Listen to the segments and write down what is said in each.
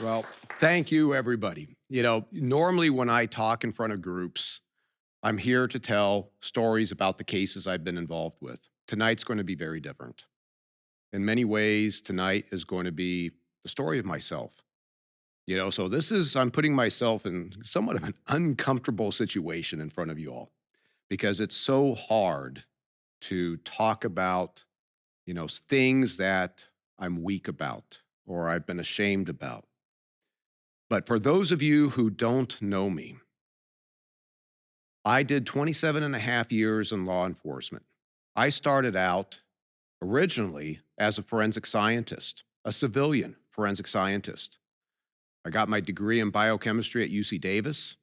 Well, thank you, everybody. Normally when I talk in front of groups, I'm here to tell stories about the cases I've been involved with. Tonight's going to be very different. In many ways, tonight is going to be the story of myself. So I'm putting myself in somewhat of an uncomfortable situation in front of you all because it's so hard to talk about, things that I'm weak about or I've been ashamed about. But for those of you who don't know me, I did 27 and a half years in law enforcement. I started out originally as a forensic scientist, a civilian forensic scientist. I got my degree in biochemistry at UC Davis.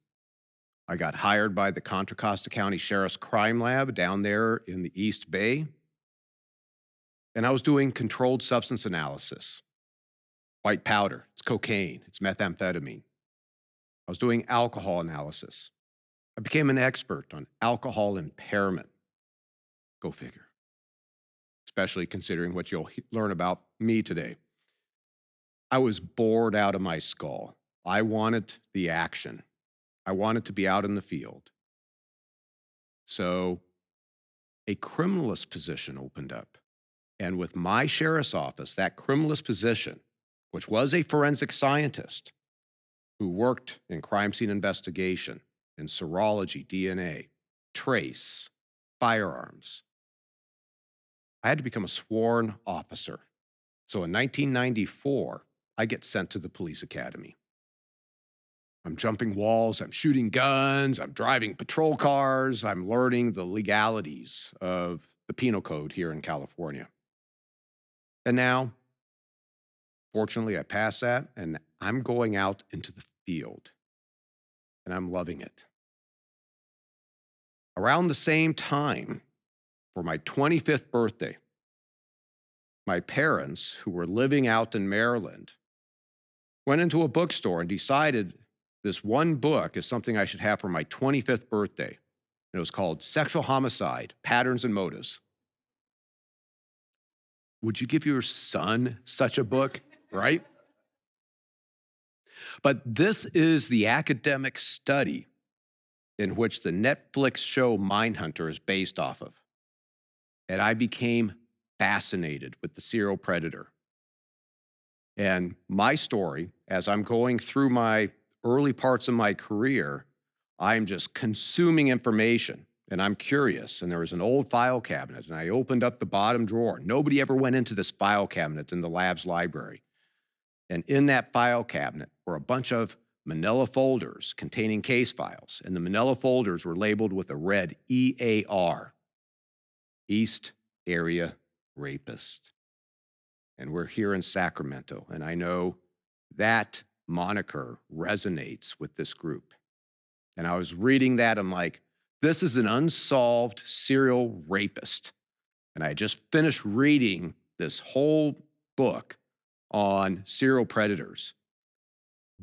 I got hired by the Contra Costa County Sheriff's Crime Lab down there in the East Bay. And I was doing controlled substance analysis. White powder, it's cocaine, it's methamphetamine. I was doing alcohol analysis. I became an expert on alcohol impairment. Go figure. Especially considering what you'll learn about me today. I was bored out of my skull. I wanted the action. I wanted to be out in the field. So a criminalist position opened up. And with my sheriff's office, that criminalist position, which was a forensic scientist who worked in crime scene investigation, in serology, DNA, trace, firearms, I had to become a sworn officer. So in 1994, I get sent to the police academy. I'm jumping walls, I'm shooting guns, I'm driving patrol cars, I'm learning the legalities of the penal code here in California. And now, fortunately, I passed that and I'm going out into the field and I'm loving it. Around the same time, for my 25th birthday, my parents, who were living out in Maryland, went into a bookstore and decided this one book is something I should have for my 25th birthday. And it was called Sexual Homicide, Patterns and Motives. Would you give your son such a book, right? But this is the academic study in which the Netflix show Mindhunter is based off of. And I became fascinated with the serial predator. And my story, as I'm going through my early parts of my career, I'm just consuming information and I'm curious. And there was an old file cabinet and I opened up the bottom drawer. Nobody ever went into this file cabinet in the lab's library. And in that file cabinet were a bunch of manila folders containing case files. And the manila folders were labeled with a red EAR, East Area Rapist. And we're here in Sacramento. And I know that moniker resonates with this group. And I was reading that, I'm like, this is an unsolved serial rapist. And I just finished reading this whole book on serial predators.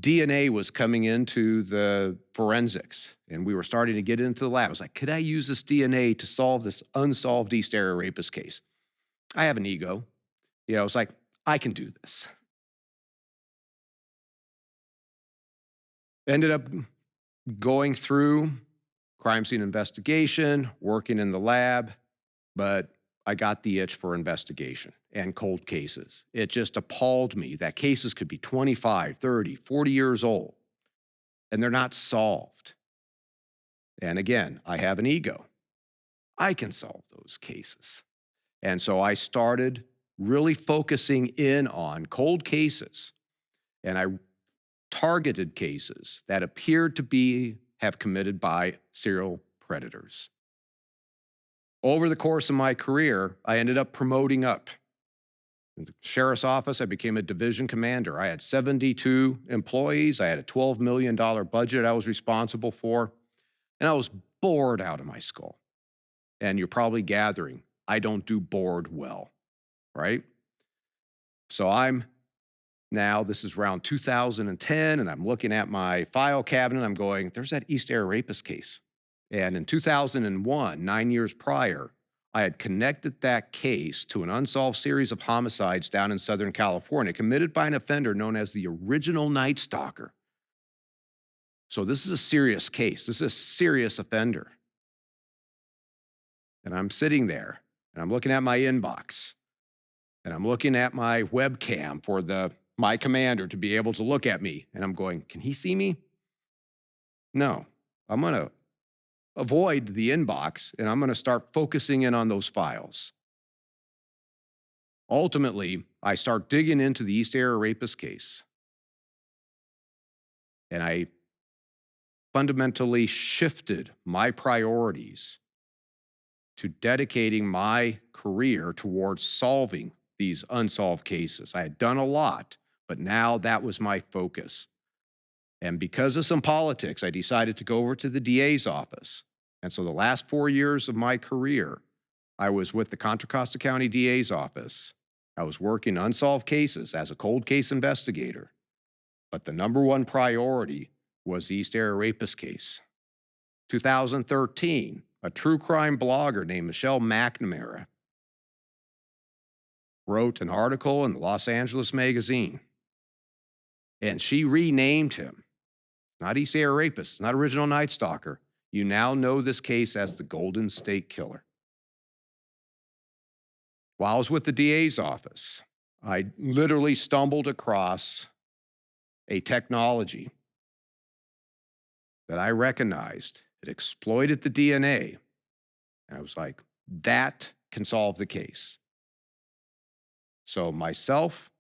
DNA was coming into the forensics, and we were starting to get into the lab. I was like, could I use this DNA to solve this unsolved East Area Rapist case? I have an ego. I was like, I can do this. Ended up going through crime scene investigation, working in the lab, but I got the itch for investigation and cold cases. It just appalled me that cases could be 25, 30, 40 years old, and they're not solved. And again, I have an ego. I can solve those cases. And so I started really focusing in on cold cases, and I targeted cases that appeared to have committed by serial predators. Over the course of my career, I ended up promoting up. In the sheriff's office, I became a division commander. I had 72 employees. I had a $12 million budget I was responsible for, and I was bored out of my skull. And you're probably gathering, I don't do bored well, right? So this is around 2010, and I'm looking at my file cabinet. I'm going, there's that East Area Rapist case. And in 2001, 9 years prior, I had connected that case to an unsolved series of homicides down in Southern California committed by an offender known as the original Night Stalker. So this is a serious case. This is a serious offender. And I'm sitting there and I'm looking at my inbox and I'm looking at my webcam for my commander to be able to look at me. And I'm going, can he see me? No, I'm going to avoid the inbox and I'm going to start focusing in on those files. Ultimately, I start digging into the East Area Rapist case. And I fundamentally shifted my priorities to dedicating my career towards solving these unsolved cases. I had done a lot, but now that was my focus. And because of some politics, I decided to go over to the DA's office. And so the last 4 years of my career, I was with the Contra Costa County DA's office. I was working unsolved cases as a cold case investigator. But the number one priority was the East Area Rapist case. 2013, a true crime blogger named Michelle McNamara wrote an article in the Los Angeles Magazine. And she renamed him. Not East Area Rapist, not original Night Stalker. You now know this case as the Golden State Killer. While I was with the DA's office, I literally stumbled across a technology that I recognized. It exploited the DNA. And I was like, that can solve the case. So myself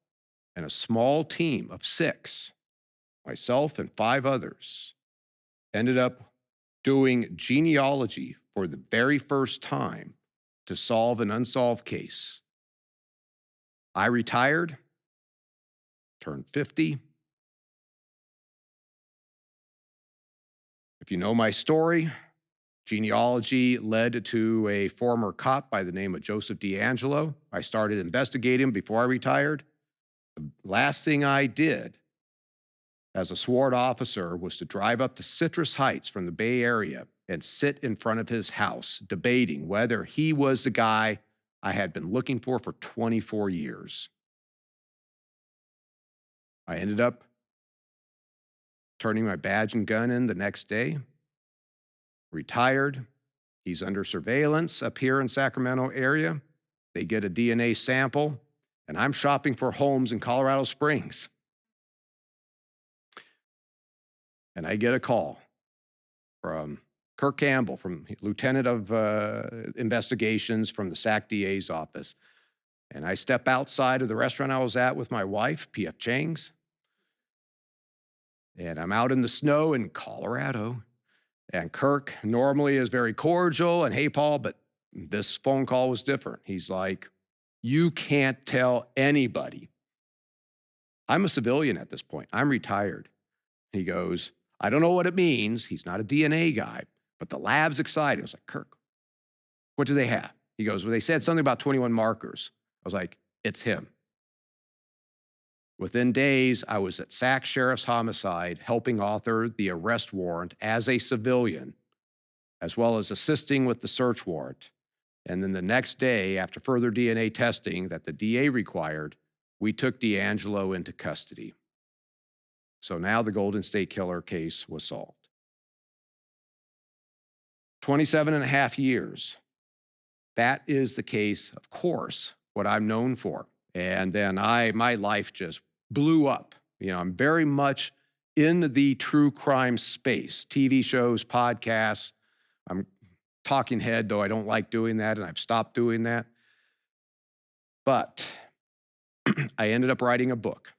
and a small team of 6, myself and 5 others, ended up doing genealogy for the very first time to solve an unsolved case. I retired, turned 50. If you know my story, genealogy led to a former cop by the name of Joseph D'Angelo. I started investigating him before I retired. The last thing I did as a sworn officer was to drive up to Citrus Heights from the Bay Area and sit in front of his house debating whether he was the guy I had been looking for 24 years. I ended up turning my badge and gun in the next day, retired. He's under surveillance up here in Sacramento area. They get a DNA sample, and I'm shopping for homes in Colorado Springs. And I get a call from Kirk Campbell, from Lieutenant of Investigations from the SAC DA's office. And I step outside of the restaurant I was at with my wife, P.F. Chang's. And I'm out in the snow in Colorado. And Kirk normally is very cordial and, hey, Paul, but this phone call was different. He's like, you can't tell anybody. I'm a civilian at this point. I'm retired. He goes, I don't know what it means. He's not a DNA guy, but the lab's excited. I was like, Kirk, what do they have? He goes, well, they said something about 21 markers. I was like, it's him. Within days, I was at Sac Sheriff's Homicide, helping author the arrest warrant as a civilian, as well as assisting with the search warrant. And then the next day, after further DNA testing that the DA required, we took D'Angelo into custody. So now the Golden State Killer case was solved. 27 and a half years. That is the case, of course, what I'm known for. And then my life just blew up. You know, I'm very much in the true crime space, TV shows, podcasts. I'm talking head, though I don't like doing that, and I've stopped doing that. But I ended up writing a book.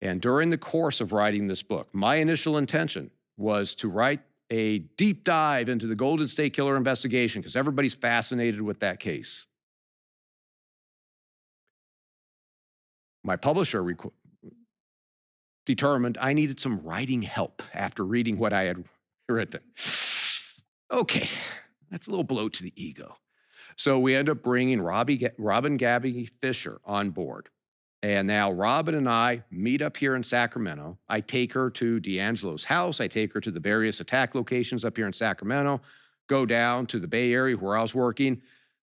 And during the course of writing this book, my initial intention was to write a deep dive into the Golden State Killer investigation because everybody's fascinated with that case. My publisher determined I needed some writing help after reading what I had written. Okay, that's a little blow to the ego. So we end up bringing Robin Gabby Fisher on board. And now Robin and I meet up here in Sacramento. I take her to D'Angelo's house. I take her to the various attack locations up here in Sacramento, go down to the Bay Area where I was working.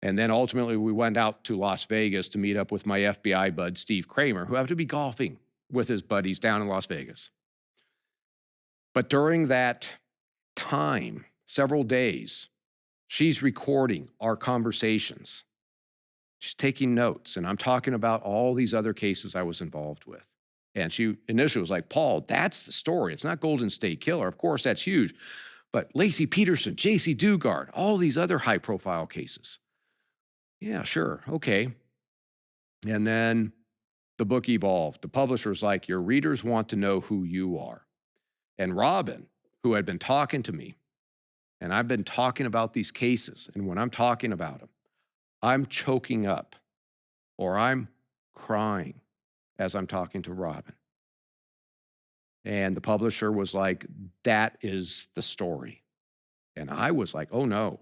And then ultimately, we went out to Las Vegas to meet up with my FBI bud, Steve Kramer, who happened to be golfing with his buddies down in Las Vegas. But during that time, several days, she's recording our conversations. She's taking notes, and I'm talking about all these other cases I was involved with. And she initially was like, Paul, that's the story. It's not Golden State Killer. Of course, that's huge. But Lacey Peterson, J.C. Dugard, all these other high-profile cases. Yeah, sure. Okay. And then the book evolved. The publisher's like, your readers want to know who you are. And Robin, who had been talking to me, and I've been talking about these cases, and when I'm talking about them, I'm choking up or I'm crying as I'm talking to Robin. And the publisher was like, that is the story. And I was like, oh no,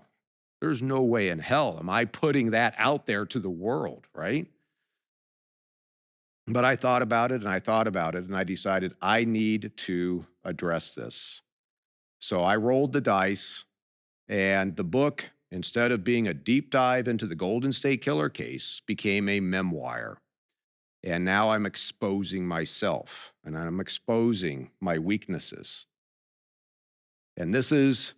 there's no way in hell am I putting that out there to the world, right? But I thought about it and I thought about it and I decided I need to address this. So I rolled the dice, and the book, instead of being a deep dive into the Golden State Killer case, became a memoir. And now I'm exposing myself and I'm exposing my weaknesses. And this is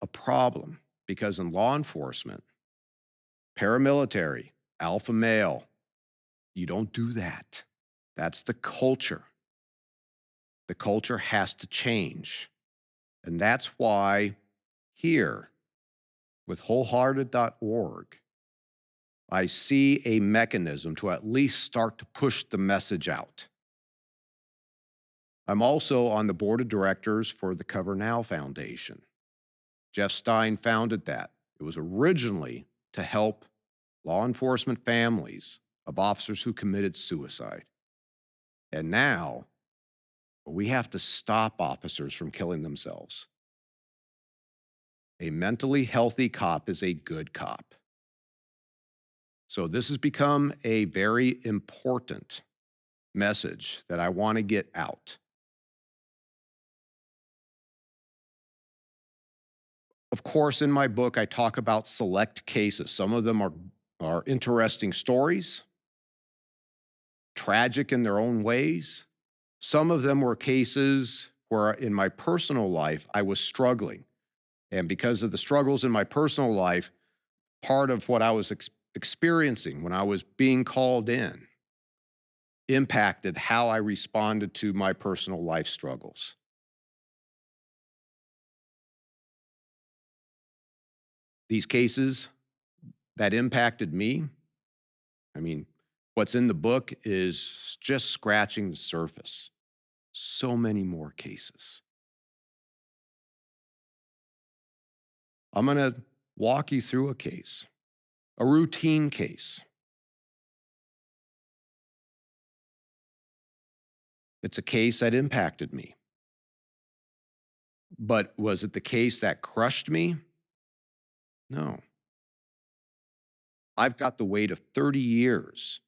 a problem because in law enforcement, paramilitary, alpha male, you don't do that. That's the culture. The culture has to change. And that's why here with wholehearted.org, I see a mechanism to at least start to push the message out. I'm also on the board of directors for the Cover Now Foundation. Jeff Stein founded that. It was originally to help law enforcement families of officers who committed suicide. And now we have to stop officers from killing themselves. A mentally healthy cop is a good cop. So this has become a very important message that I want to get out. Of course, in my book, I talk about select cases. Some of them are interesting stories, tragic in their own ways. Some of them were cases where in my personal life, I was struggling. And because of the struggles in my personal life, part of what I was experiencing when I was being called in impacted how I responded to my personal life struggles. These cases that impacted me, I mean, what's in the book is just scratching the surface. So many more cases. I'm going to walk you through a case, a routine case. It's a case that impacted me. But was it the case that crushed me? No. I've got the weight of 30 years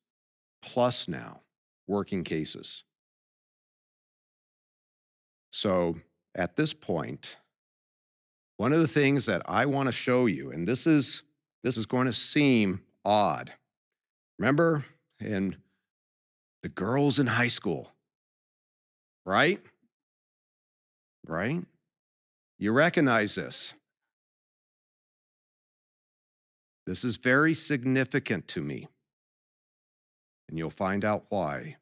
plus now working cases. So at this point, one of the things that I want to show you, and this is going to seem odd. Remember in the girls in high school, right? Right? You recognize this. This is very significant to me, and you'll find out why.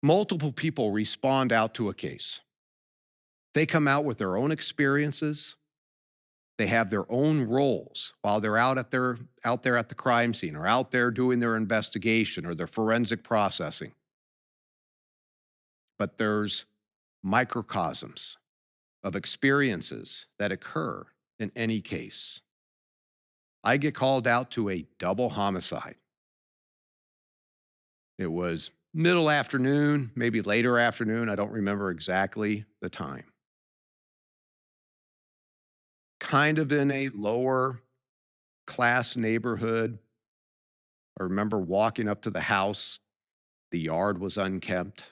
Multiple people respond out to a case. They come out with their own experiences. They have their own roles while they're out there at the crime scene or out there doing their investigation or their forensic processing. But there's microcosms of experiences that occur in any case. I get called out to a double homicide. It was middle afternoon, maybe later afternoon. I don't remember exactly the time. Kind of in a lower class neighborhood. I remember walking up to the house. The yard was unkempt.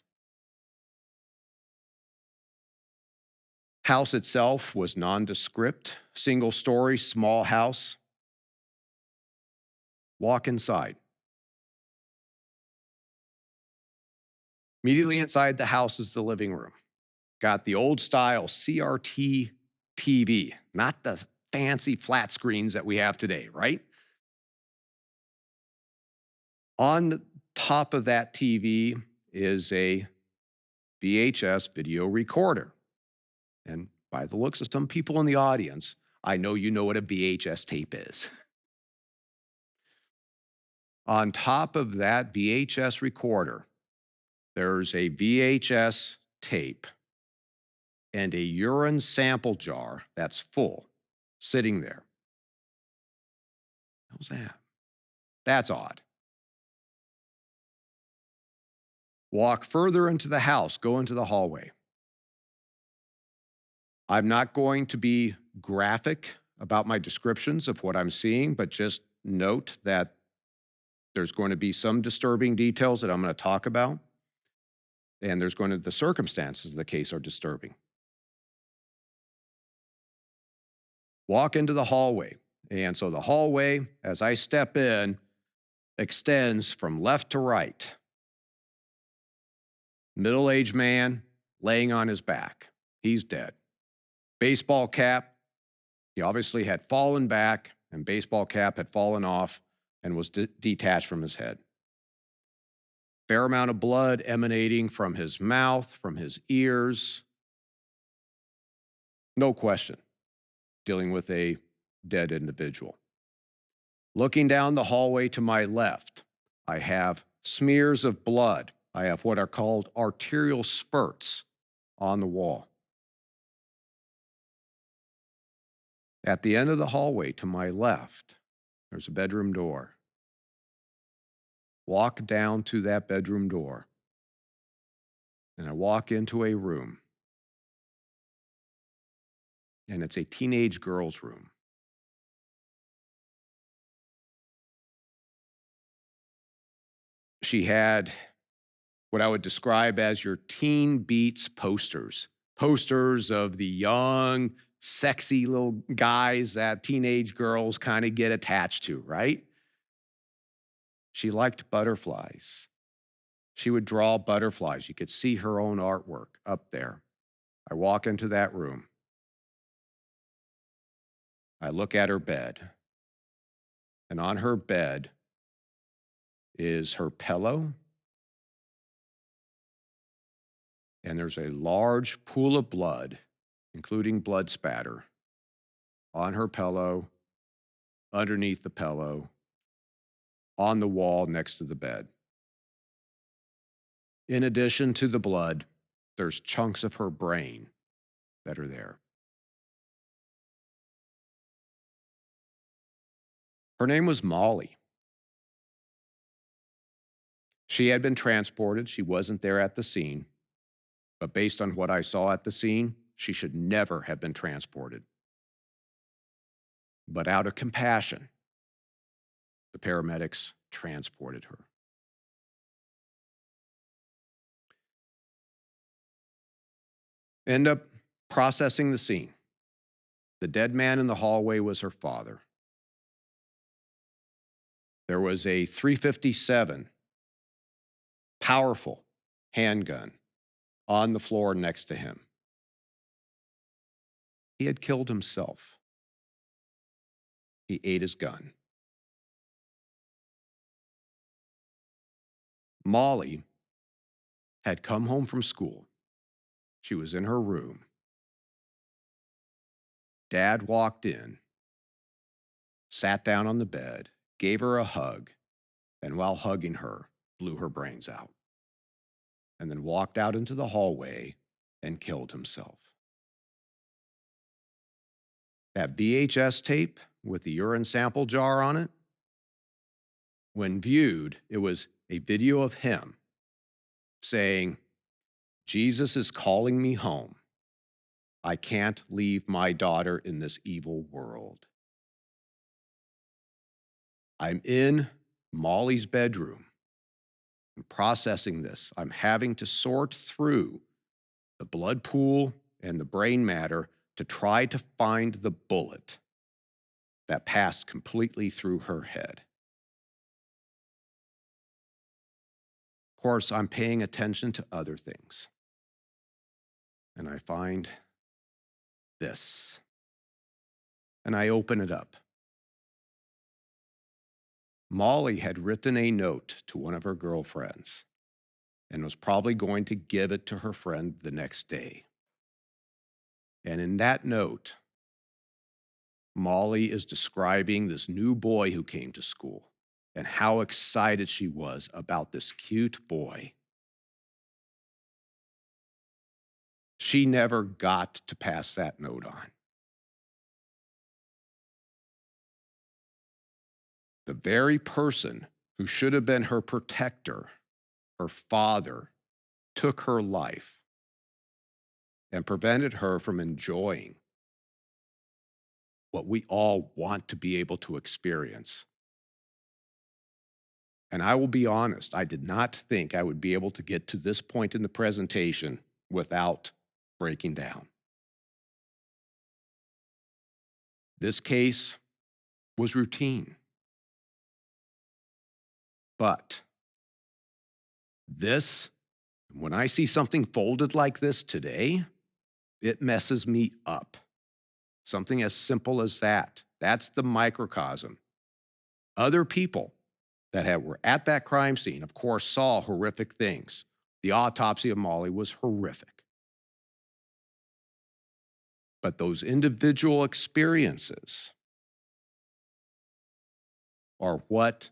House itself was nondescript, single story, small house. Walk inside. Immediately inside the house is the living room. Got the old style CRT TV, not the fancy flat screens that we have today, right? On the top of that TV is a VHS video recorder. And by the looks of some people in the audience, I know you know what a VHS tape is. On top of that VHS recorder, there's a VHS tape and a urine sample jar that's full sitting there. How's that? That's odd. Walk further into the house, go into the hallway. I'm not going to be graphic about my descriptions of what I'm seeing, but just note that there's going to be some disturbing details that I'm going to talk about, and the circumstances of the case are disturbing. Walk into the hallway. And so the hallway, as I step in, extends from left to right. Middle-aged man laying on his back. He's dead. Baseball cap. He obviously had fallen back, and baseball cap had fallen off and was detached from his head. Fair amount of blood emanating from his mouth, from his ears. No question, dealing with a dead individual. Looking down the hallway to my left, I have smears of blood. I have what are called arterial spurts on the wall. At the end of the hallway to my left, there's a bedroom door. Walk down to that bedroom door, and I walk into a room, and it's a teenage girl's room. She had what I would describe as your teen beats posters of the young, sexy little guys that teenage girls kind of get attached to, right? She liked butterflies. She would draw butterflies. You could see her own artwork up there. I walk into that room. I look at her bed. And on her bed is her pillow. And there's a large pool of blood, including blood spatter, on her pillow, underneath the pillow, on the wall next to the bed. In addition to the blood, there's chunks of her brain that are there. Her name was Molly. She had been transported. She wasn't there at the scene. But based on what I saw at the scene, she should never have been transported. But out of compassion, the paramedics transported her. End up processing the scene. The dead man in the hallway was her father. There was a .357 powerful handgun on the floor next to him. He had killed himself. He ate his gun. Molly had come home from school. She was in her room. Dad walked in, sat down on the bed, gave her a hug, and while hugging her, blew her brains out, and then walked out into the hallway and killed himself. That VHS tape with the urine sample jar on it, when viewed, it was a video of him saying, "Jesus is calling me home. I can't leave my daughter in this evil world." I'm in Molly's bedroom. I'm processing this. I'm having to sort through the blood pool and the brain matter to try to find the bullet that passed completely through her head. Of course, I'm paying attention to other things, and I find this, and I open it up. Molly had written a note to one of her girlfriends and was probably going to give it to her friend the next day. And in that note, Molly is describing this new boy who came to school and how excited she was about this cute boy. She never got to pass that note on. The very person who should have been her protector, her father, took her life and prevented her from enjoying what we all want to be able to experience. And I will be honest, I did not think I would be able to get to this point in the presentation without breaking down. This case was routine. But this, when I see something folded like this today, it messes me up. Something as simple as that. That's the microcosm. Other people that were at that crime scene, of course, saw horrific things. The autopsy of Molly was horrific. But those individual experiences are what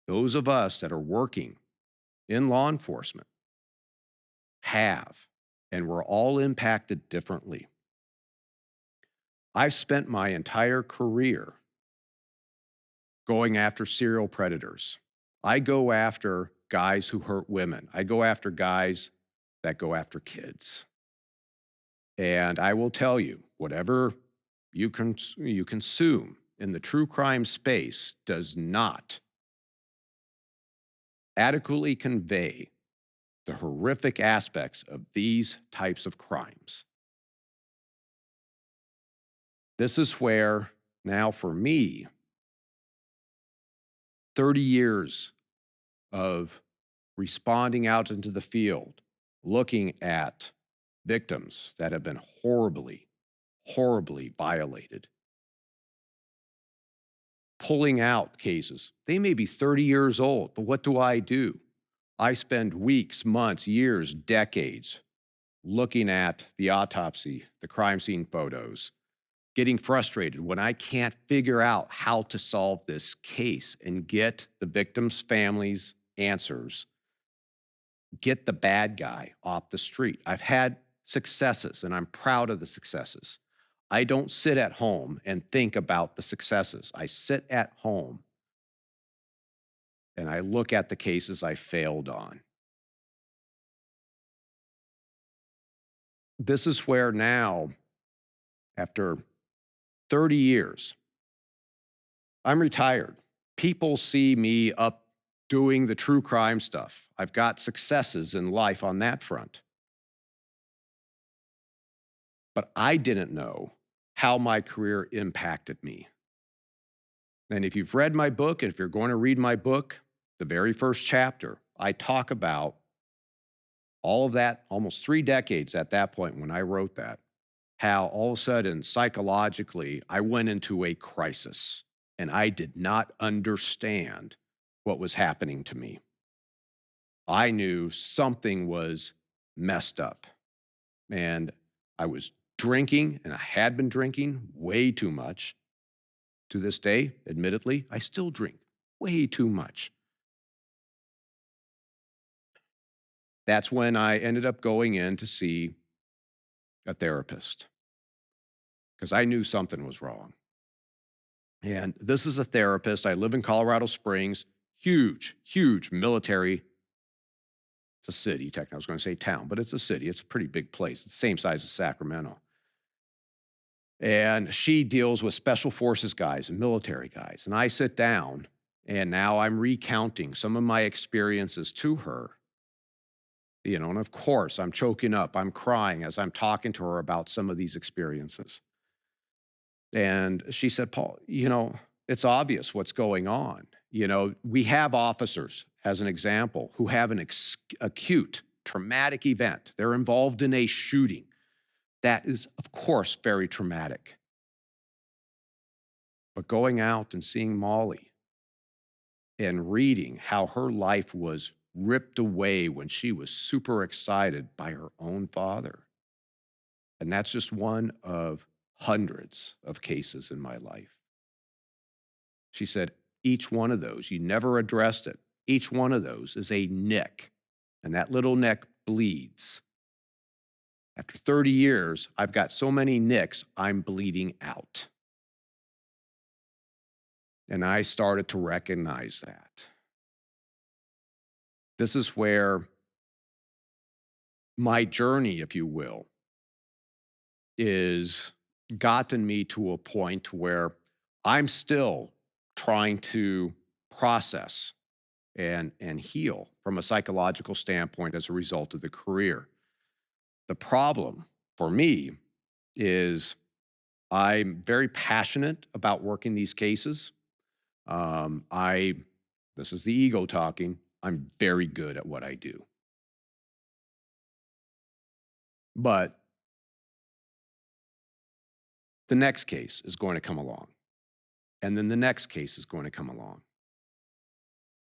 those of us that are working in law enforcement have, and we're all impacted differently. I've spent my entire career going after serial predators. I go after guys who hurt women. I go after guys that go after kids. And I will tell you, whatever you consume in the true crime space does not adequately convey the horrific aspects of these types of crimes. This is where, now for me, 30 years of responding out into the field, looking at victims that have been horribly, horribly violated, pulling out cases. They may be 30 years old, but what do? I spend weeks, months, years, decades looking at the autopsy, the crime scene photos, getting frustrated when I can't figure out how to solve this case and get the victims' families answers, get the bad guy off the street. I've had successes, and I'm proud of the successes. I don't sit at home and think about the successes. I sit at home and I look at the cases I failed on. This is where now, after 30 years, I'm retired. People see me up doing the true crime stuff. I've got successes in life on that front. But I didn't know how my career impacted me. And if you've read my book, and if you're going to read my book, the very first chapter, I talk about all of that, almost 3 decades at that point when I wrote that, how all of a sudden, psychologically, I went into a crisis and I did not understand what was happening to me. I knew something was messed up. And I was drinking, and I had been drinking way too much. To this day, admittedly, I still drink way too much. That's when I ended up going in to see a therapist because I knew something was wrong. And this is a therapist. I live in Colorado Springs, huge, huge military. It's a city, technically. I was going to say town, but it's a city. It's a pretty big place. It's the same size as Sacramento. And she deals with special forces guys and military guys. And I sit down, and now I'm recounting some of my experiences to her. And of course, I'm choking up, I'm crying as I'm talking to her about some of these experiences. And she said, Paul, it's obvious what's going on. We have officers, as an example, who have an acute traumatic event. They're involved in a shooting. That is, of course, very traumatic. But going out and seeing Molly and reading how her life was ripped away when she was super excited by her own father. And that's just one of hundreds of cases in my life. She said, each one of those, you never addressed it. Each one of those is a nick, and that little nick bleeds. After 30 years, I've got so many nicks, I'm bleeding out. And I started to recognize that. This is where my journey, if you will, is gotten me to a point where I'm still trying to process and heal from a psychological standpoint as a result of the career. The problem for me is I'm very passionate about working these cases. I This is the ego talking. I'm very good at what I do. But the next case is going to come along. And then the next case is going to come along.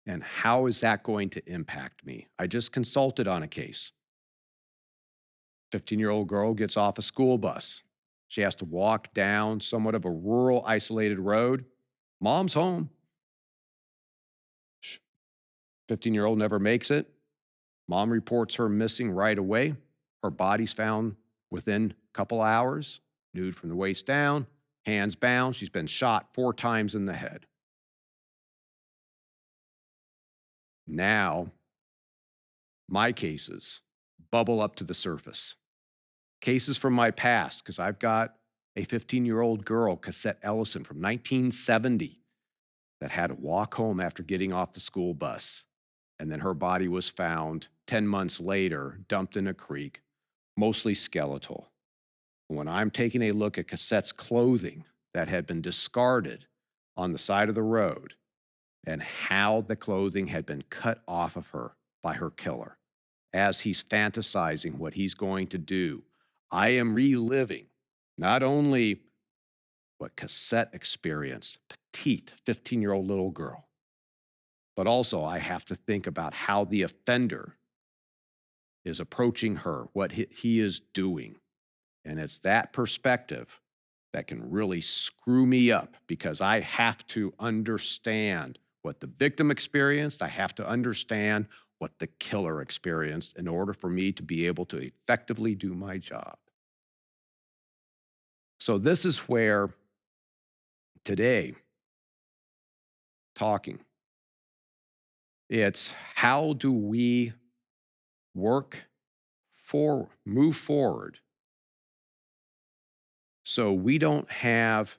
And how is that going to impact me? I just consulted on a case. 15-year-old girl gets off a school bus. She has to walk down somewhat of a rural, isolated road. Mom's home. 15-year-old never makes it. Mom reports her missing right away. Her body's found within a couple hours, nude from the waist down, hands bound. She's been shot 4 times in the head. Now, my cases bubble up to the surface. Cases from my past, because I've got a 15-year-old girl, Cassette Ellison, from 1970, that had to walk home after getting off the school bus. And then her body was found 10 months later, dumped in a creek, mostly skeletal. When I'm taking a look at Cassette's clothing that had been discarded on the side of the road and how the clothing had been cut off of her by her killer, as he's fantasizing what he's going to do, I am reliving not only what Cassette experienced, petite 15-year-old little girl, but also I have to think about how the offender is approaching her, what he is doing. And it's that perspective that can really screw me up because I have to understand what the victim experienced. I have to understand what the killer experienced in order for me to be able to effectively do my job. So this is where today, talking, it's how do we move forward so we don't have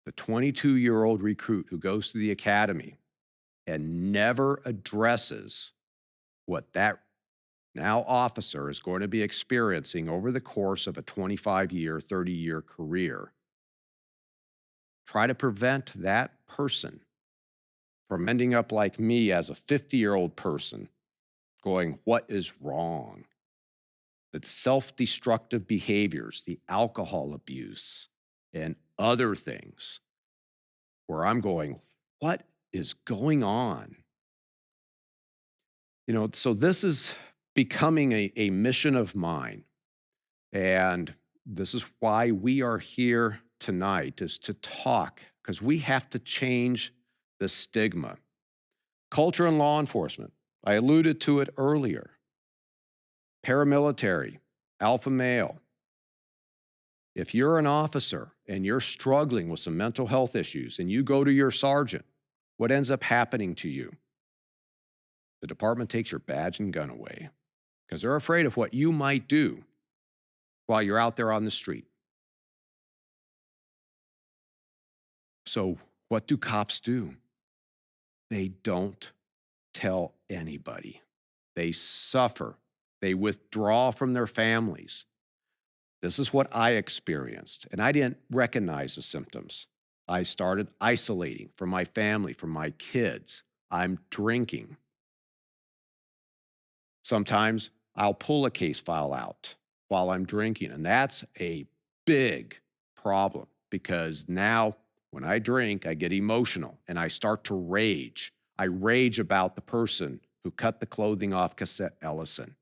the 22-year-old recruit who goes to the academy and never addresses what that now officer is going to be experiencing over the course of a 25-year, 30-year career. Try to prevent that person from ending up like me as a 50-year-old person going, what is wrong? The self-destructive behaviors, the alcohol abuse, and other things where I'm going, what is going on? So this is becoming a mission of mine. And this is why we are here tonight, is to talk, because we have to change the stigma. Culture and law enforcement, I alluded to it earlier. Paramilitary, alpha male. If you're an officer and you're struggling with some mental health issues and you go to your sergeant, what ends up happening to you? The department takes your badge and gun away because they're afraid of what you might do while you're out there on the street. So what do cops do? They don't tell anybody. They suffer. They withdraw from their families. This is what I experienced, and I didn't recognize the symptoms. I started isolating from my family, from my kids. I'm drinking. Sometimes I'll pull a case file out while I'm drinking, and that's a big problem because now when I drink, I get emotional and I start to rage. I rage about the person who cut the clothing off Cassette Ellison.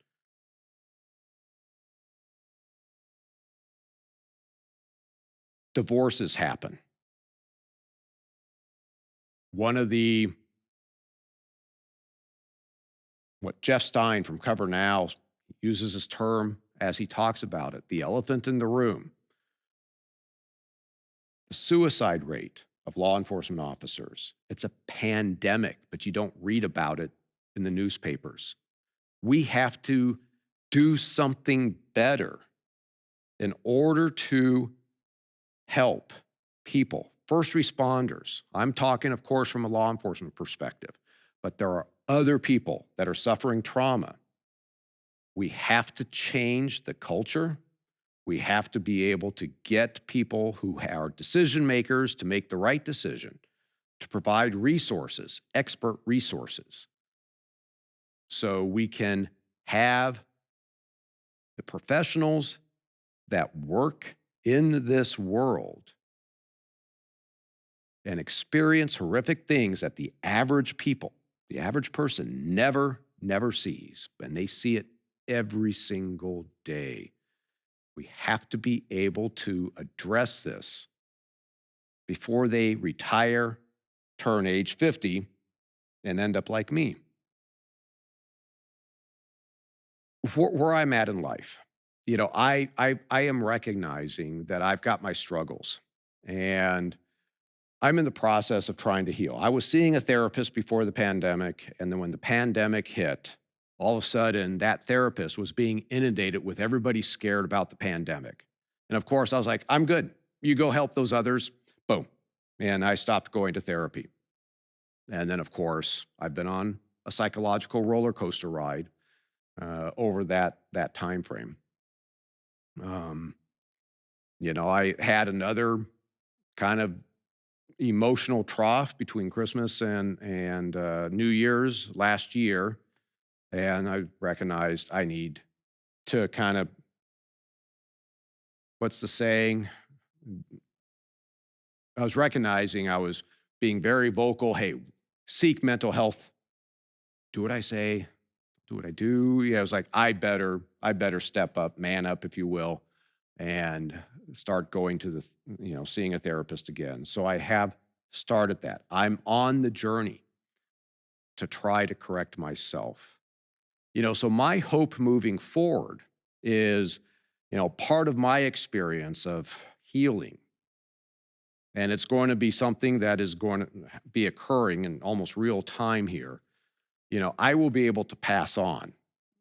Divorces happen. One of the, what Jeff Stein from Cover Now uses this term as he talks about it, the elephant in the room. The suicide rate of law enforcement officers. It's a pandemic, but you don't read about it in the newspapers. We have to do something better in order to help people, first responders. I'm talking, of course, from a law enforcement perspective, but there are other people that are suffering trauma. We have to change the culture. We have to be able to get people who are decision makers to make the right decision, to provide resources, expert resources, so we can have the professionals that work in this world and experience horrific things that the average person never sees, and they see it every single day. We have to be able to address this before they retire, turn age 50, and end up like me. Where I'm at in life, I am recognizing that I've got my struggles, and I'm in the process of trying to heal. I was seeing a therapist before the pandemic, and then when the pandemic hit, all of a sudden that therapist was being inundated with everybody scared about the pandemic. And of course, I was like, I'm good. You go help those others. Boom. And I stopped going to therapy. And then, of course, I've been on a psychological roller coaster ride over that time frame. I had another kind of emotional trough between Christmas and New Year's last year, and I recognized I need to kind of, what's the saying? I was recognizing I was being very vocal. Hey, seek mental health. Do what I say. Do what I do. Yeah, I was like, I better step up, man up, if you will, and start going to seeing a therapist again. So I have started that. I'm on the journey to try to correct myself. So my hope moving forward is, part of my experience of healing, and it's going to be something that is going to be occurring in almost real time here. I will be able to pass on.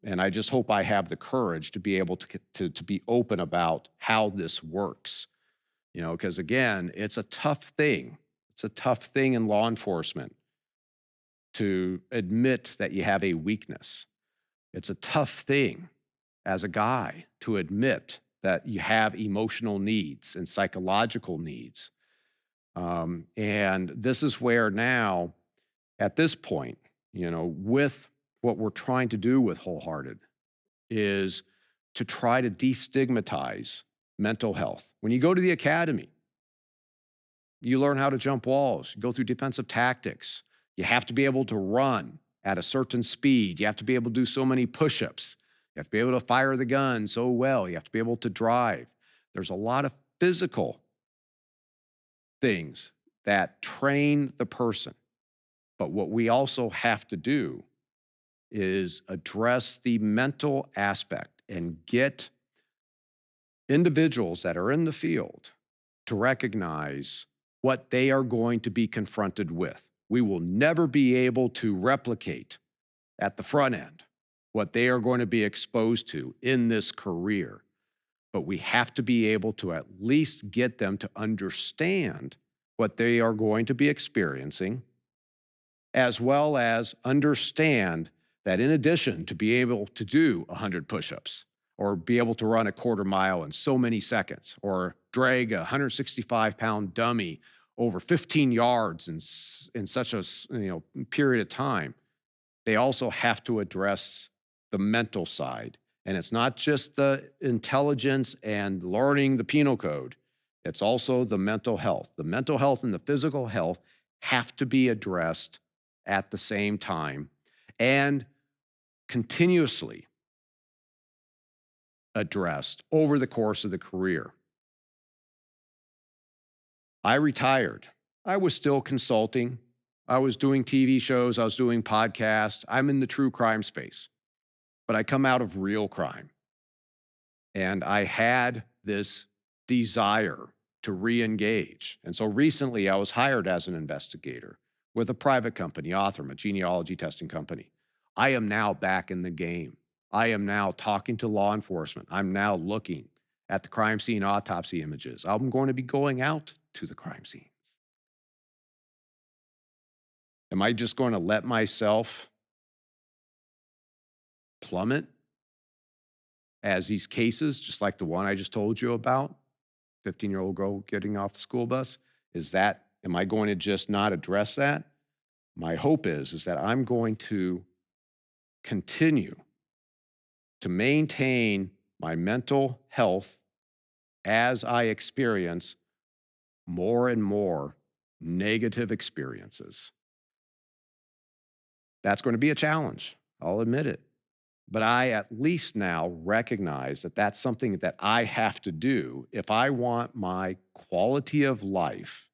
And I just hope I have the courage to be able to be open about how this works. Because again, it's a tough thing. It's a tough thing in law enforcement to admit that you have a weakness. It's a tough thing as a guy to admit that you have emotional needs and psychological needs. And this is where now, at this point, with what we're trying to do with Wholehearted is to try to destigmatize mental health. When you go to the academy, you learn how to jump walls, you go through defensive tactics. You have to be able to run at a certain speed. You have to be able to do so many push-ups. You have to be able to fire the gun so well. You have to be able to drive. There's a lot of physical things that train the person. But what we also have to do is address the mental aspect and get individuals that are in the field to recognize what they are going to be confronted with. We will never be able to replicate at the front end what they are going to be exposed to in this career. But we have to be able to at least get them to understand what they are going to be experiencing, as well as understand that in addition to be able to do 100 push-ups or be able to run a quarter mile in so many seconds or drag a 165-pound dummy over 15 yards in such a period of time, they also have to address the mental side. And it's not just the intelligence and learning the penal code. It's also the mental health. The mental health and the physical health have to be addressed at the same time and continuously addressed over the course of the career. I retired. I was still consulting. I was doing TV shows. I was doing podcasts. I'm in the true crime space, but I come out of real crime. And I had this desire to re-engage. And so recently I was hired as an investigator with a private company, Author, a genealogy testing company. I am now back in the game. I am now talking to law enforcement. I'm now looking at the crime scene autopsy images. I'm going to be going out to the crime scenes. Am I just going to let myself plummet as these cases, just like the one I just told you about, 15-year-old girl getting off the school bus? Am I going to just not address that? My hope is that I'm going to continue to maintain my mental health as I experience more and more negative experiences. That's going to be a challenge. I'll admit it. But I at least now recognize that that's something that I have to do if I want my quality of life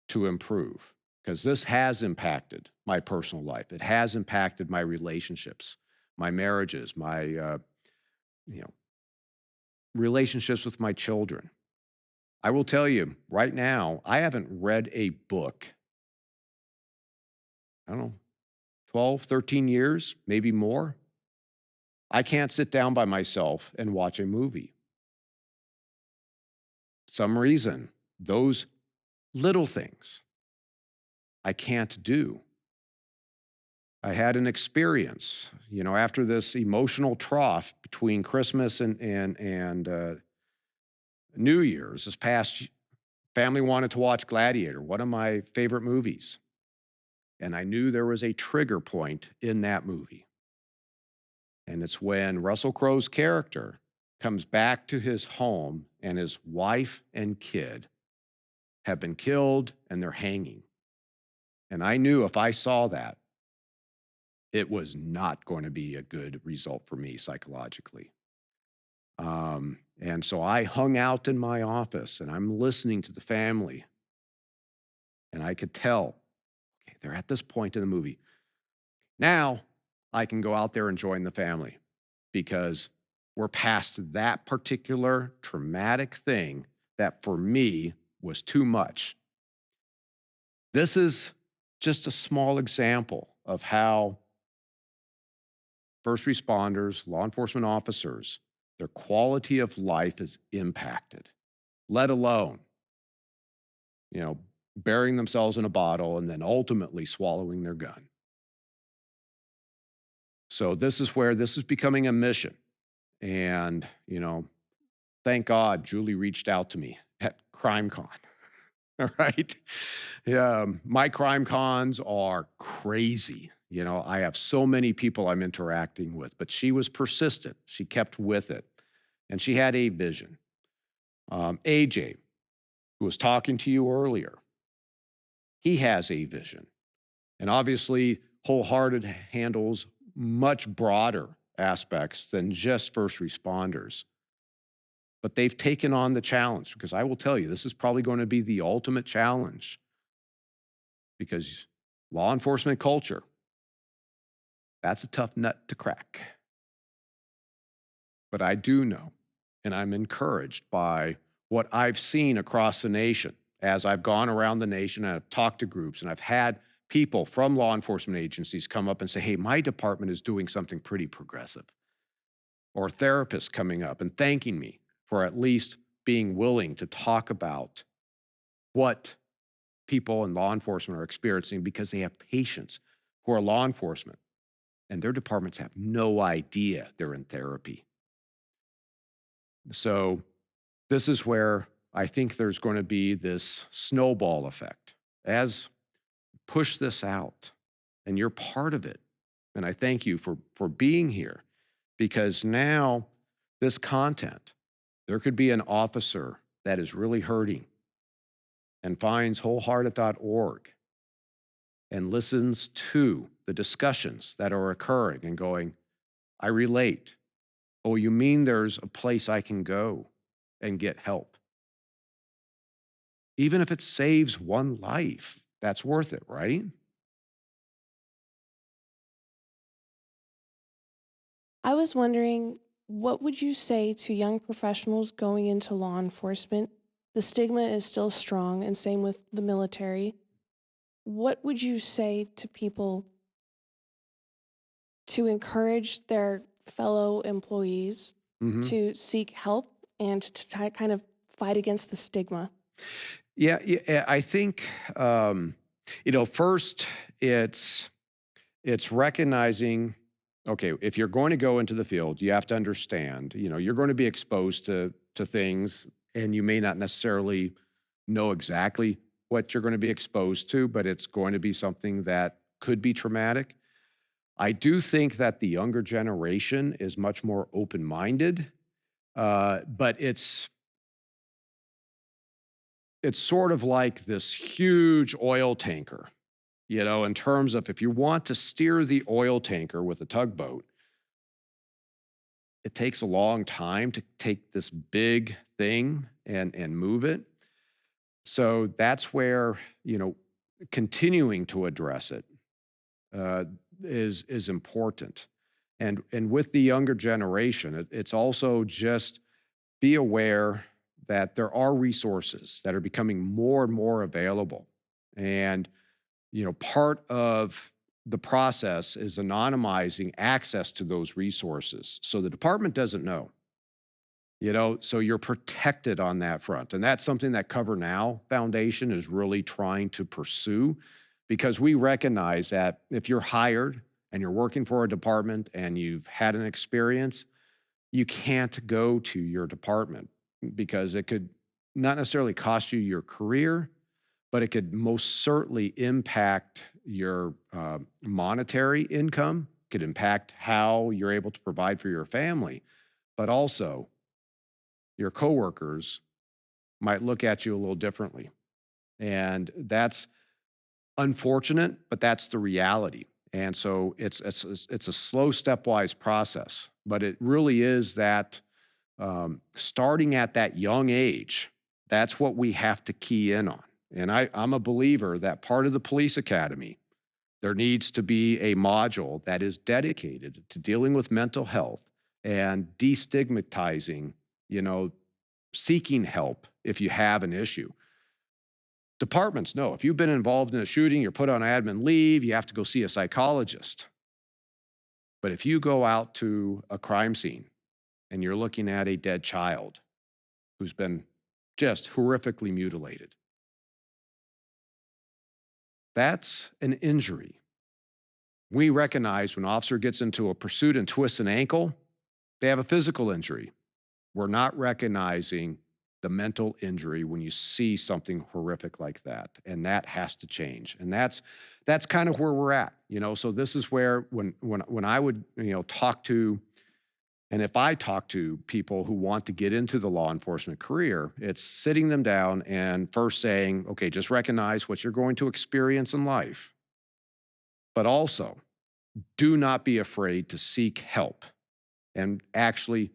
to improve, because this has impacted my personal life. It has impacted my relationships, my marriages, my relationships with my children. I will tell you right now, I haven't read a book, I don't know, 12, 13 years, maybe more. I can't sit down by myself and watch a movie. Some reason, those little things I can't do. I had an experience, after this emotional trough between Christmas and New Year's. This past family wanted to watch Gladiator, one of my favorite movies. And I knew there was a trigger point in that movie. And it's when Russell Crowe's character comes back to his home and his wife and kid have been killed and they're hanging. And I knew if I saw that, it was not going to be a good result for me psychologically. And so I hung out in my office and I'm listening to the family. And I could tell, okay, they're at this point in the movie. Now I can go out there and join the family because we're past that particular traumatic thing that for me was too much. This is just a small example of how first responders, law enforcement officers, their quality of life is impacted, let alone, burying themselves in a bottle and then ultimately swallowing their gun. So this is where this is becoming a mission. And, thank God Julie reached out to me at CrimeCon. All right. Yeah, my crime cons are crazy. I have so many people I'm interacting with, but she was persistent. She kept with it. And she had a vision. AJ, who was talking to you earlier, he has a vision. And obviously, Wholehearted handles much broader aspects than just first responders. But they've taken on the challenge because I will tell you, this is probably going to be the ultimate challenge because law enforcement culture, that's a tough nut to crack. But I do know, and I'm encouraged by what I've seen across the nation as I've gone around the nation and I've talked to groups and I've had people from law enforcement agencies come up and say, hey, my department is doing something pretty progressive. Or therapists coming up and thanking me for at least being willing to talk about what people in law enforcement are experiencing because they have patients who are law enforcement and their departments have no idea they're in therapy. So this is where I think there's going to be this snowball effect as push this out, and you're part of it. And I thank you for being here, because now this content, there could be an officer that is really hurting and finds wholehearted.org and listens to the discussions that are occurring and going, I relate. Oh, you mean there's a place I can go and get help? Even if it saves one life, that's worth it, right? I was wondering, what would you say to young professionals going into law enforcement? The stigma is still strong, and same with the military. What would you say to people to encourage their fellow employees Hmm. to seek help and to kind of fight against the stigma? Yeah, I think first it's recognizing, okay, if you're going to go into the field, you have to understand, you're going to be exposed to things, and you may not necessarily know exactly what you're going to be exposed to, but it's going to be something that could be traumatic. I do think that the younger generation is much more open-minded, but it's sort of like this huge oil tanker, in terms of if you want to steer the oil tanker with a tugboat, it takes a long time to take this big thing and move it. So that's where, continuing to address it uh, is important. And with the younger generation, it's also just be aware that there are resources that are becoming more and more available. And, part of the process is anonymizing access to those resources. So the department doesn't know, so you're protected on that front. And that's something that Cover Now Foundation is really trying to pursue, because we recognize that if you're hired and you're working for a department and you've had an experience, you can't go to your department because it could not necessarily cost you your career, but it could most certainly impact your monetary income, could impact how you're able to provide for your family, but also your coworkers might look at you a little differently. And that's unfortunate, but that's the reality. And so it's a slow, stepwise process, but it really is that starting at that young age, that's what we have to key in on. And I'm a believer that part of the police academy, there needs to be a module that is dedicated to dealing with mental health and destigmatizing, you know, seeking help if you have an issue. Departments know if you've been involved in a shooting, you're put on admin leave, you have to go see a psychologist. But if you go out to a crime scene and you're looking at a dead child who's been just horrifically mutilated, that's an injury. We recognize when an officer gets into a pursuit and twists an ankle, they have a physical injury. We're not recognizing the mental injury when you see something horrific like that, and that has to change. And that's kind of where we're at, So this is where when I would talk to, and if I talk to people who want to get into the law enforcement career, it's sitting them down and first saying, okay, just recognize what you're going to experience in life, but also do not be afraid to seek help and actually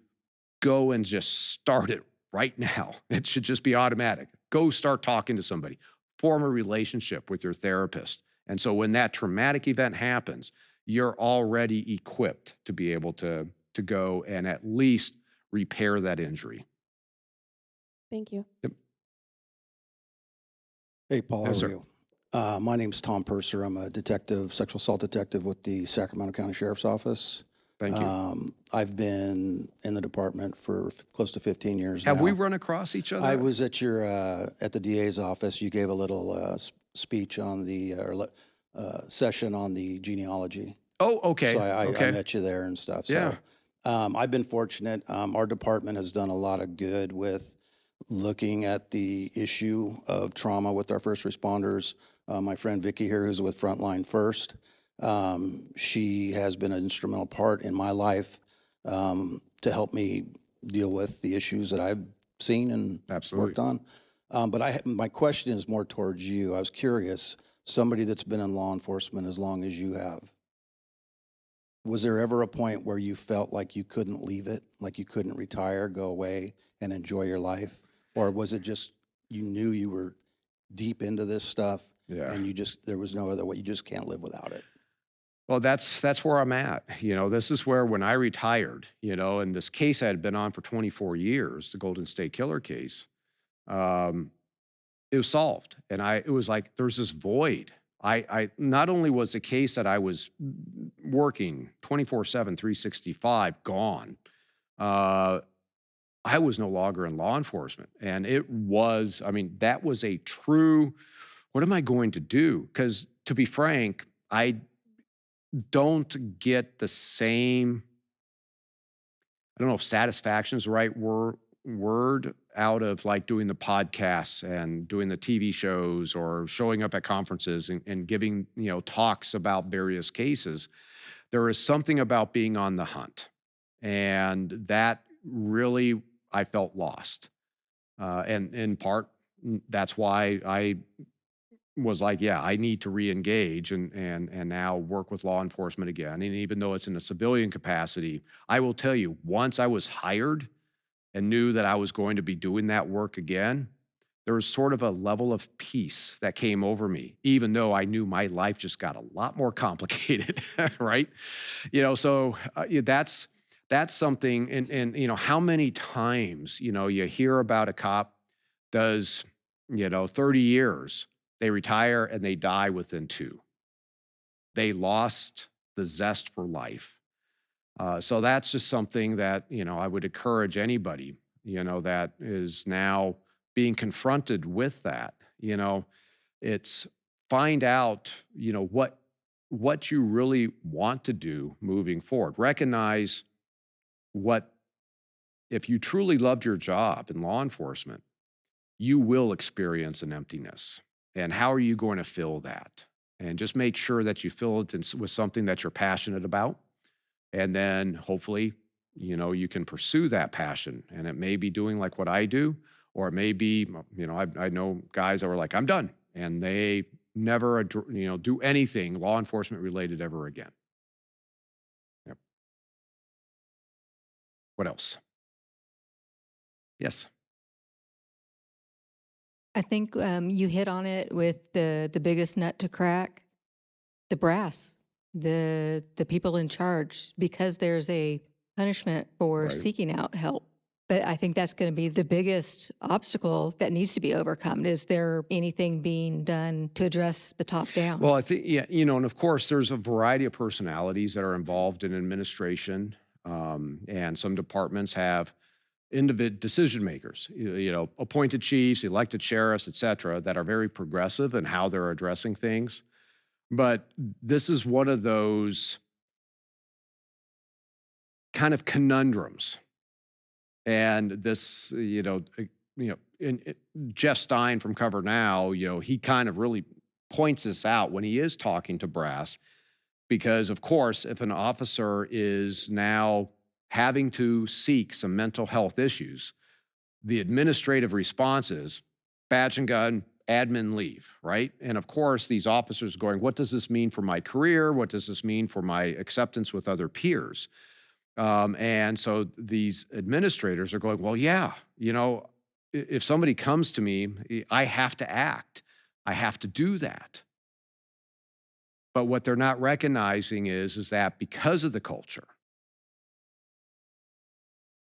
go and just start it right now. It should just be automatic. Go start talking to somebody, form a relationship with your therapist. And so when that traumatic event happens, you're already equipped to be able to go and at least repair that injury. Thank you. Yep. Hey, Paul, how Yes, are sir. you? My name's Tom Purser. I'm a detective, sexual assault detective with the Sacramento County Sheriff's Office. Thank you. I've been in the department for close to 15 years Have now. we run across each other? I was at your at the DA's office. You gave a little speech on the session on the genealogy. Oh, So okay. I Okay. met you there and stuff. Yeah. So I've been fortunate. Our department has done a lot of good with looking at the issue of trauma with our first responders. My friend Vicky here, who's with Frontline First, she has been an instrumental part in my life to help me deal with the issues that I've seen and Absolutely. worked on. But my question is more towards you. I was curious, somebody that's been in law enforcement as long as you have, was there ever a point where you felt like you couldn't leave it, like you couldn't retire, go away, and enjoy your life? Or was it just you knew you were deep into this stuff Yeah. and there was no other way, you just can't live without it? Well, that's where I'm at. This is where when I retired, and this case I had been on for 24 years, the Golden State Killer case, um, it was solved. And it was like there's this void. I not only was the case that I was working 24/7, 365 gone, uh, I was no longer in law enforcement. And I mean, that was a true, what am I going to do? Because to be frank, I don't get the same, I don't know if satisfaction is the right word out of like doing the podcasts and doing the TV shows or showing up at conferences and giving, talks about various cases. There is something about being on the hunt. And that really, I felt lost. And in part, that's why I was like, yeah, I need to re-engage and now work with law enforcement again. And even though it's in a civilian capacity, I will tell you, once I was hired and knew that I was going to be doing that work again, there was sort of a level of peace that came over me, even though I knew my life just got a lot more complicated, right? Yeah, that's something. And how many times you hear about a cop does 30 years, they retire and they die within 2. They lost the zest for life. So that's just something that, I would encourage anybody, that is now being confronted with that. It's find out, what you really want to do moving forward. Recognize what, if you truly loved your job in law enforcement, you will experience an emptiness. And how are you going to fill that? And just make sure that you fill it with something that you're passionate about. And then hopefully, you can pursue that passion. And it may be doing like what I do, or it may be, I know guys that were like, I'm done. And they never, do anything law enforcement related ever again. Yep. What else? Yes. I think you hit on it with the biggest nut to crack, the brass, the people in charge, because there's a punishment for Right. seeking out help. But I think that's going to be the biggest obstacle that needs to be overcome. Is there anything being done to address the top down? Well, I think, yeah, and of course, there's a variety of personalities that are involved in administration. And some departments have individual decision makers, appointed chiefs, elected sheriffs, et cetera, that are very progressive in how they're addressing things. But this is one of those kind of conundrums. And this, Jeff Stein from Cover Now, he kind of really points this out when he is talking to brass, because of course, if an officer is now having to seek some mental health issues, the administrative response is badge and gun, admin leave, right? And of course, these officers going, what does this mean for my career? What does this mean for my acceptance with other peers? And so these administrators are going, well, yeah, if somebody comes to me, I have to act. I have to do that. But what they're not recognizing is that because of the culture,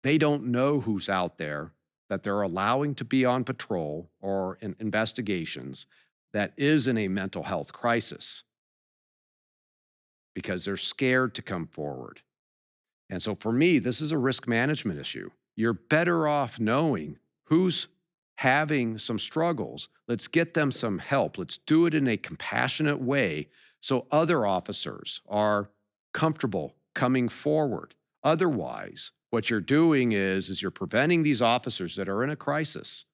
they don't know who's out there that they're allowing to be on patrol or in investigations that is in a mental health crisis because they're scared to come forward. And so for me, this is a risk management issue. You're better off knowing who's having some struggles. Let's get them some help. Let's do it in a compassionate way so other officers are comfortable coming forward. Otherwise, what you're doing is you're preventing these officers that are in a crisis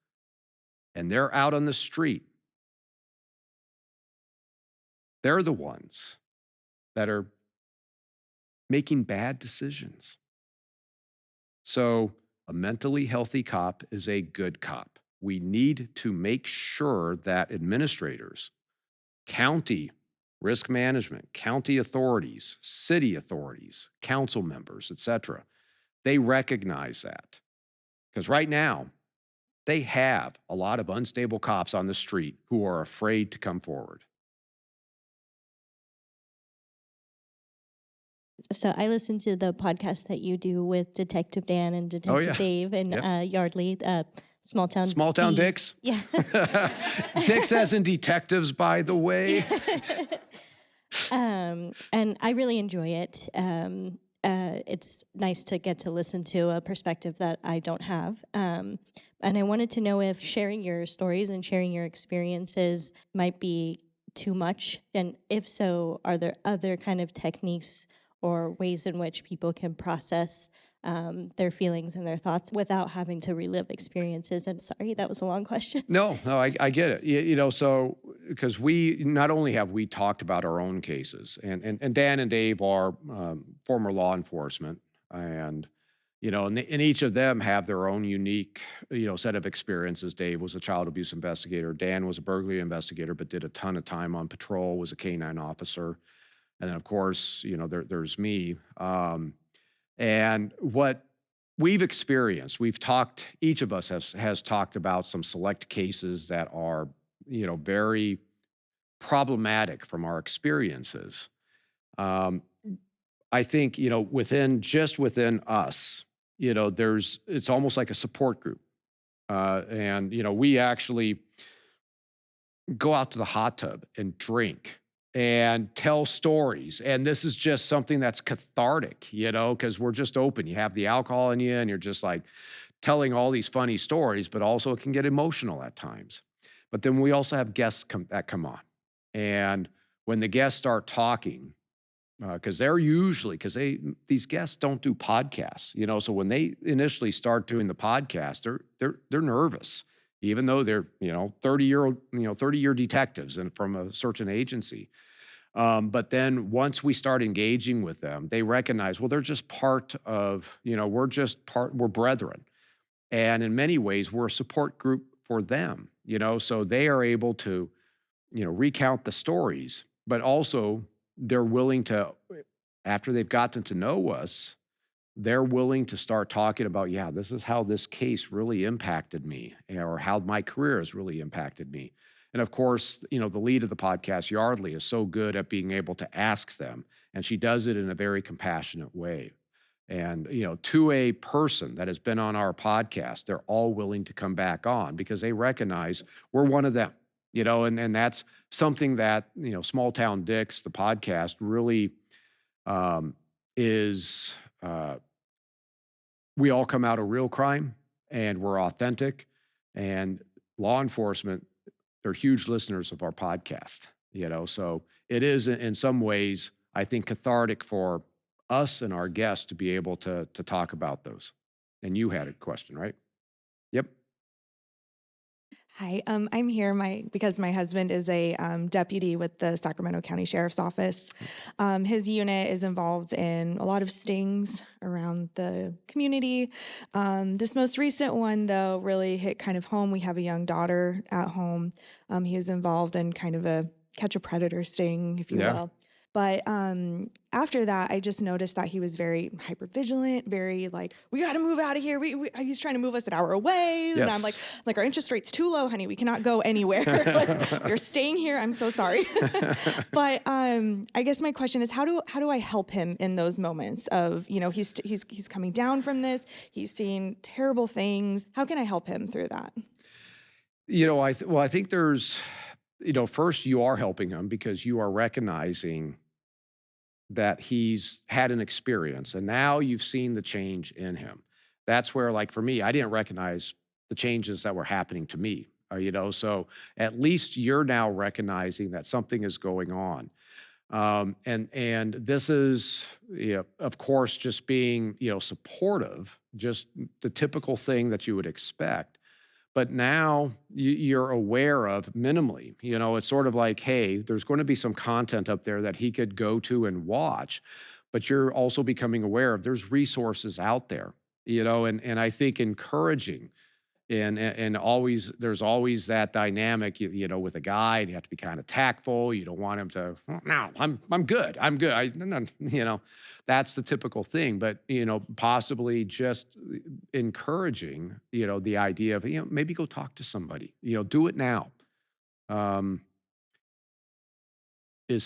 and they're out on the street. They're the ones that are making bad decisions. So a mentally healthy cop is a good cop. We need to make sure that administrators, county risk management, county authorities, city authorities, council members, et cetera, they recognize that. Because right now, they have a lot of unstable cops on the street who are afraid to come forward. So I listen to the podcast that you do with Detective Dan and Oh, Detective yeah. Dave and Yep. Yardley, Small Town Small Town D's. Dicks? Yeah. Dicks as in detectives, by the way. And I really enjoy it. It's nice to get to listen to a perspective that I don't have. And I wanted to know if sharing your stories and sharing your experiences might be too much. And if so, are there other kind of techniques or ways in which people can process their feelings and their thoughts without having to relive experiences? And sorry, that was a long question. No, I get it. You know, so because we not only have we talked about our own cases, and Dan and Dave are former law enforcement, and you know, and each of them have their own unique, you know, set of experiences. Dave was a child abuse investigator. Dan was a burglary investigator, but did a ton of time on patrol, was a canine officer. And then, of course, you know, there's me. And what we've experienced, we've talked, each of us has talked about some select cases that are, you know, very problematic from our experiences. Um, I think, you know, within us, you know, it's almost like a support group. And, you know, we actually go out to the hot tub and drink and tell stories. And this is just something that's cathartic, you know, because we're just open. You have the alcohol in you and you're just like telling all these funny stories, but also it can get emotional at times. But then we also have guests that come on. And when the guests start talking, because these guests don't do podcasts, you know, so when they initially start doing the podcast, they're nervous, even though they're, you know, 30-year detectives and from a certain agency. But then once we start engaging with them, they recognize, well, they're just part of, you know, we're brethren. And in many ways, we're a support group for them, you know, so they are able to, you know, recount the stories, but also they're willing to, after they've gotten to know us, they're willing to start talking about, yeah, this is how this case really impacted me, or how my career has really impacted me. And of course, you know, the lead of the podcast, Yardley, is so good at being able to ask them, and she does it in a very compassionate way. And, you know, to a person that has been on our podcast, they're all willing to come back on because they recognize we're one of them, you know, and that's something that, you know, Small Town Dicks, the podcast, really is, we all come out of real crime and we're authentic, and law enforcement, they're huge listeners of our podcast, you know, so it is in some ways, I think, cathartic for us and our guests to be able to talk about those. And you had a question, right? Yep. Hi, I'm here because my husband is a deputy with the Sacramento County Sheriff's Office. His unit is involved in a lot of stings around the community. This most recent one, though, really hit kind of home. We have a young daughter at home. He is involved in kind of a catch a predator sting, if you Yeah. will. But after that, I just noticed that he was very hypervigilant, very like, we got to move out of here. He's trying to move us an hour away. And I'm Yes. like, our interest rate's too low, honey. We cannot go anywhere. Like, you're staying here. I'm so sorry. But I guess my question is, how do I help him in those moments of, you know, he's coming down from this. He's seeing terrible things. How can I help him through that? You know, I think there's, you know, first you are helping him because you are recognizing that he's had an experience and now you've seen the change in him. That's where, like for me, I didn't recognize the changes that were happening to me, you know, so at least you're now recognizing that something is going on. And this is, of course, just being, supportive, just the typical thing that you would expect. But now you're aware of minimally, it's sort of like, hey, there's going to be some content up there that he could go to and watch, but you're also becoming aware of there's resources out there, and I think encouraging and always there's always that dynamic, with a guide. You have to be kind of tactful. You don't want him to, "Oh, no, I'm good. I'm good. No, no," that's the typical thing. But, possibly just encouraging, the idea of, maybe go talk to somebody, do it now. Um, I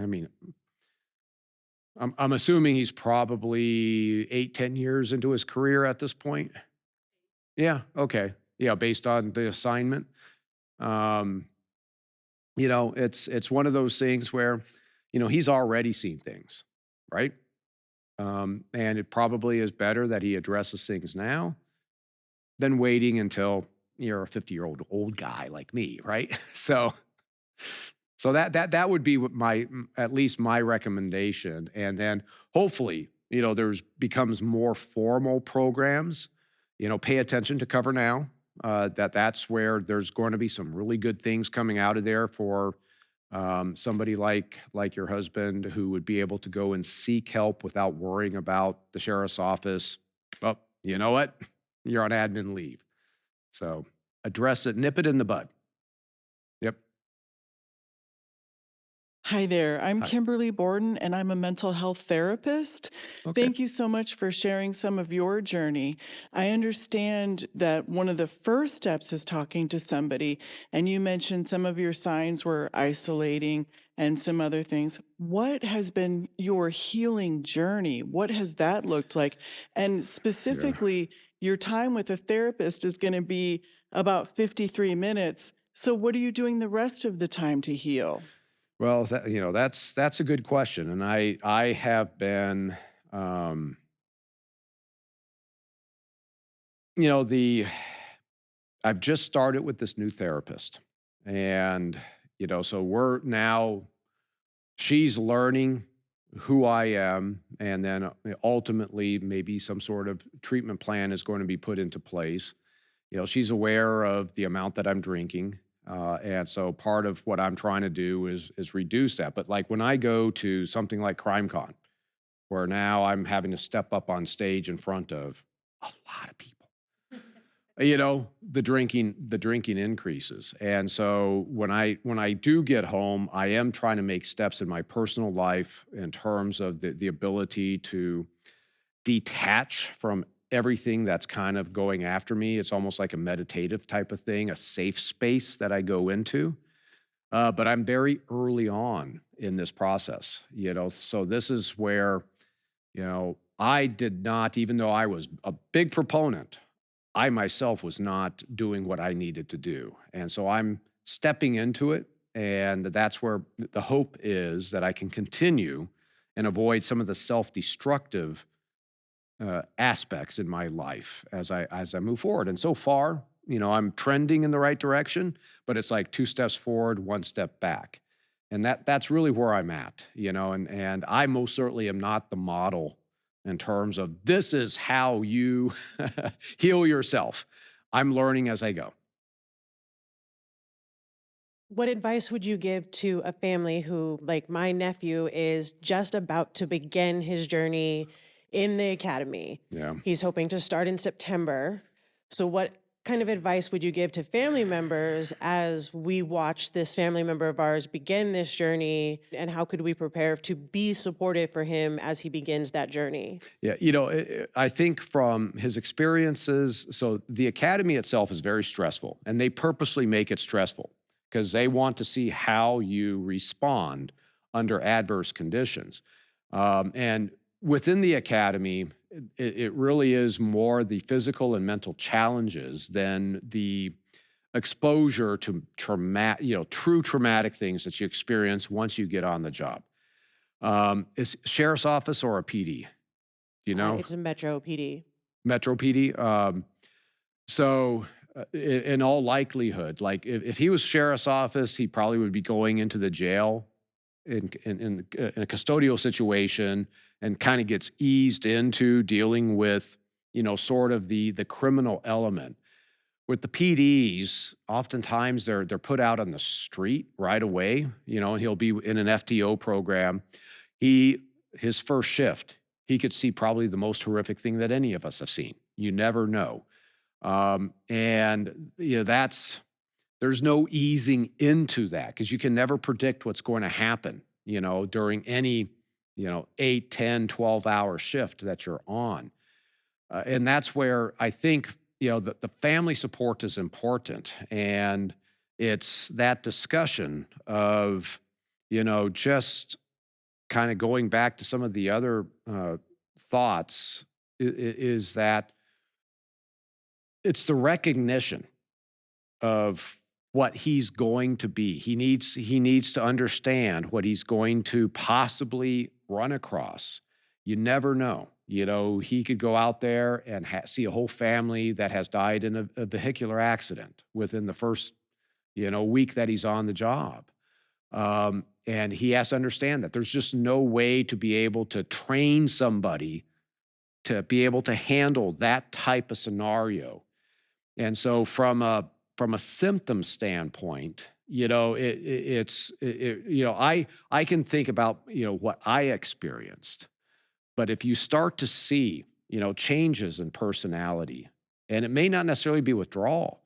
mean, I'm assuming he's probably 8, 10 years into his career at this point. Yeah, okay. Yeah, based on the assignment. Um, it's one of those things where, he's already seen things, right? And it probably is better that he addresses things now than waiting until you're a 50-year-old old guy like me, right? So that would be what at least my recommendation. And then hopefully, there's becomes more formal programs. Pay attention to Cover Now. That's where there's going to be some really good things coming out of there for somebody like your husband, who would be able to go and seek help without worrying about the sheriff's office. Oh, you know what? You're on admin leave. So address it, nip it in the bud. Yep. Hi there. I'm Hi. Kimberly Borden, and I'm a mental health therapist. Okay. Thank you so much for sharing some of your journey. I understand that one of the first steps is talking to somebody, and you mentioned some of your signs were isolating and some other things. What has been your healing journey? What has that looked like? And specifically, your time with a therapist is going to be about 53 minutes. So, what are you doing the rest of the time to heal? Well, that's a good question, and I have been, the I've just started with this new therapist, and so we're now she's learning who I am, and then ultimately maybe some sort of treatment plan is going to be put into place. She's aware of the amount that I'm drinking. And so part of what I'm trying to do is reduce that. But like when I go to something like CrimeCon, where now I'm having to step up on stage in front of a lot of people, the drinking increases. And so when I do get home, I am trying to make steps in my personal life in terms of the ability to detach from everything that's kind of going after me. It's almost like a meditative type of thing, a safe space that I go into. But I'm very early on in this process, so this is where, I did not, even though I was a big proponent, I myself was not doing what I needed to do. And so I'm stepping into it. And that's where the hope is that I can continue and avoid some of the self-destructive aspects in my life as I move forward. And so far, I'm trending in the right direction, but it's like 2 steps forward, 1 step back. And that's really where I'm at, and I most certainly am not the model in terms of this is how you heal yourself. I'm learning as I go. What advice would you give to a family who, like my nephew, is just about to begin his journey in the academy? Yeah. He's hoping to start in September. So, what kind of advice would you give to family members as we watch this family member of ours begin this journey? And how could we prepare to be supportive for him as he begins that journey? Yeah, I think from his experiences, so the academy itself is very stressful, and they purposely make it stressful because they want to see how you respond under adverse conditions. And within the academy, it really is more the physical and mental challenges than the exposure to true traumatic things that you experience once you get on the job. Is sheriff's office or a PD? Do you know? It's a Metro PD. Metro PD. So, in all likelihood, like if he was sheriff's office, he probably would be going into the jail in a custodial situation and kind of gets eased into dealing with, sort of the criminal element. With the PDs, oftentimes they're put out on the street right away, and he'll be in an FTO program. His first shift, he could see probably the most horrific thing that any of us have seen. You never know. And there's no easing into that because you can never predict what's going to happen, during any, 8, 10, 12-hour shift that you're on. And that's where I think, the family support is important. And it's that discussion of, just kind of going back to some of the other thoughts is that it's the recognition of what he's going to be. He needs to understand what he's going to possibly run across. You never know. He could go out there and see a whole family that has died in a vehicular accident within the first, week that he's on the job. And he has to understand that there's just no way to be able to train somebody to be able to handle that type of scenario. And so from a symptom standpoint, I can think about, what I experienced. But if you start to see, changes in personality, and it may not necessarily be withdrawal,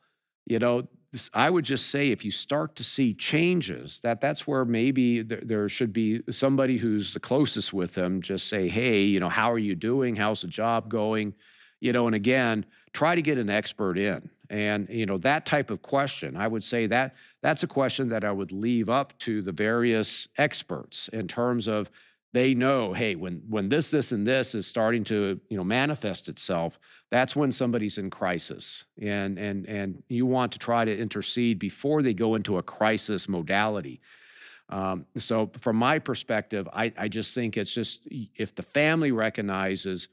I would just say if you start to see changes, that's where maybe there should be somebody who's the closest with him, just say, hey, how are you doing? How's the job going? And again, try to get an expert in. And, that type of question, I would say that's a question that I would leave up to the various experts in terms of they know, hey, when this, and this is starting to, manifest itself, that's when somebody's in crisis. And you want to try to intercede before they go into a crisis modality. So from my perspective, I just think it's just if the family recognizes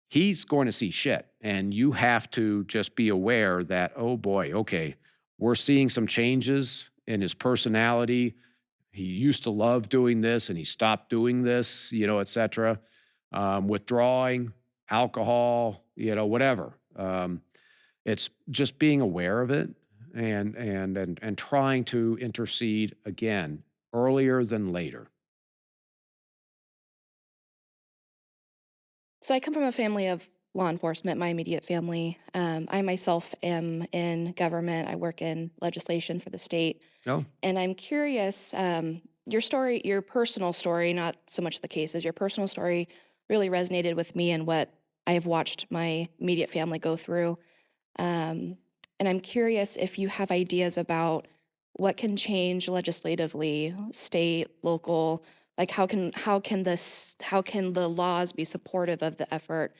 he's going to see shit, and you have to just be aware that, oh boy, okay, we're seeing some changes in his personality. He used to love doing this and he stopped doing this, et cetera. Withdrawing, alcohol, whatever. It's just being aware of it and trying to intercede again earlier than later. So I come from a family of law enforcement, my immediate family. I myself am in government. I work in legislation for the state. Oh, And I'm curious, your story, your personal story, not so much the cases, your personal story really resonated with me and what I have watched my immediate family go through. And I'm curious if you have ideas about what can change legislatively, state, local, like how can the laws be supportive of the effort?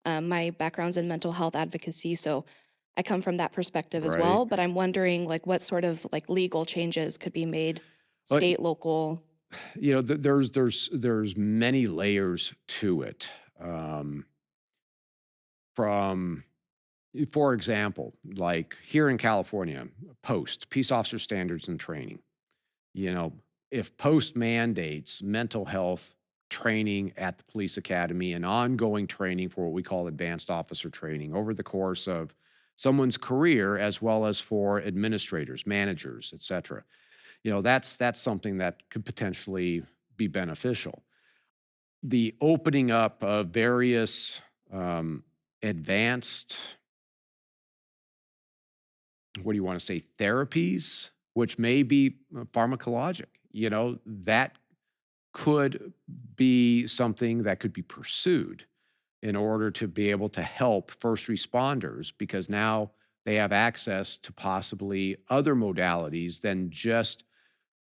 My background's in mental health advocacy, so I come from that perspective as right. well. But I'm wondering, like, what sort of like legal changes could be made, But, state, local? there's many layers to it. From, for example, like here in California, Peace Officer Standards and Training. If Post mandates mental health training at the police academy and ongoing training for what we call advanced officer training over the course of someone's career, as well as for administrators, managers, et cetera, that's something that could potentially be beneficial. The opening up of various advanced, what do you want to say, therapies, which may be pharmacologic, that could be something that could be pursued in order to be able to help first responders, because now they have access to possibly other modalities than just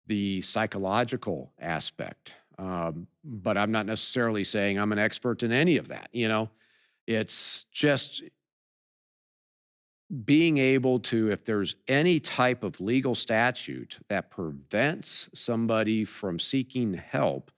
the psychological aspect. But I'm not necessarily saying I'm an expert in any of that. It's just being able to, if there's any type of legal statute that prevents somebody from seeking help,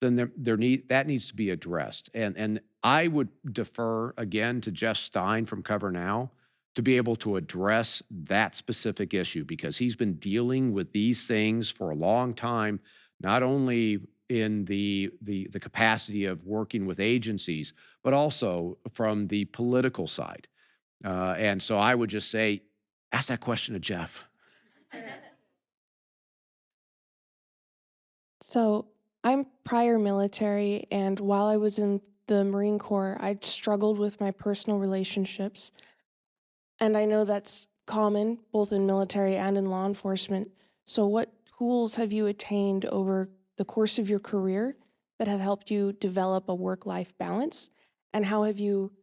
then that needs to be addressed. And I would defer again to Jeff Stein from Cover Now to be able to address that specific issue, because he's been dealing with these things for a long time, not only in the capacity of working with agencies, but also from the political side. And so I would just say, ask that question to Jeff. So I'm prior military, and while I was in the Marine Corps, I struggled with my personal relationships. And I know that's common both in military and in law enforcement. So, what tools have you attained over the course of your career that have helped you develop a work life balance? And how have you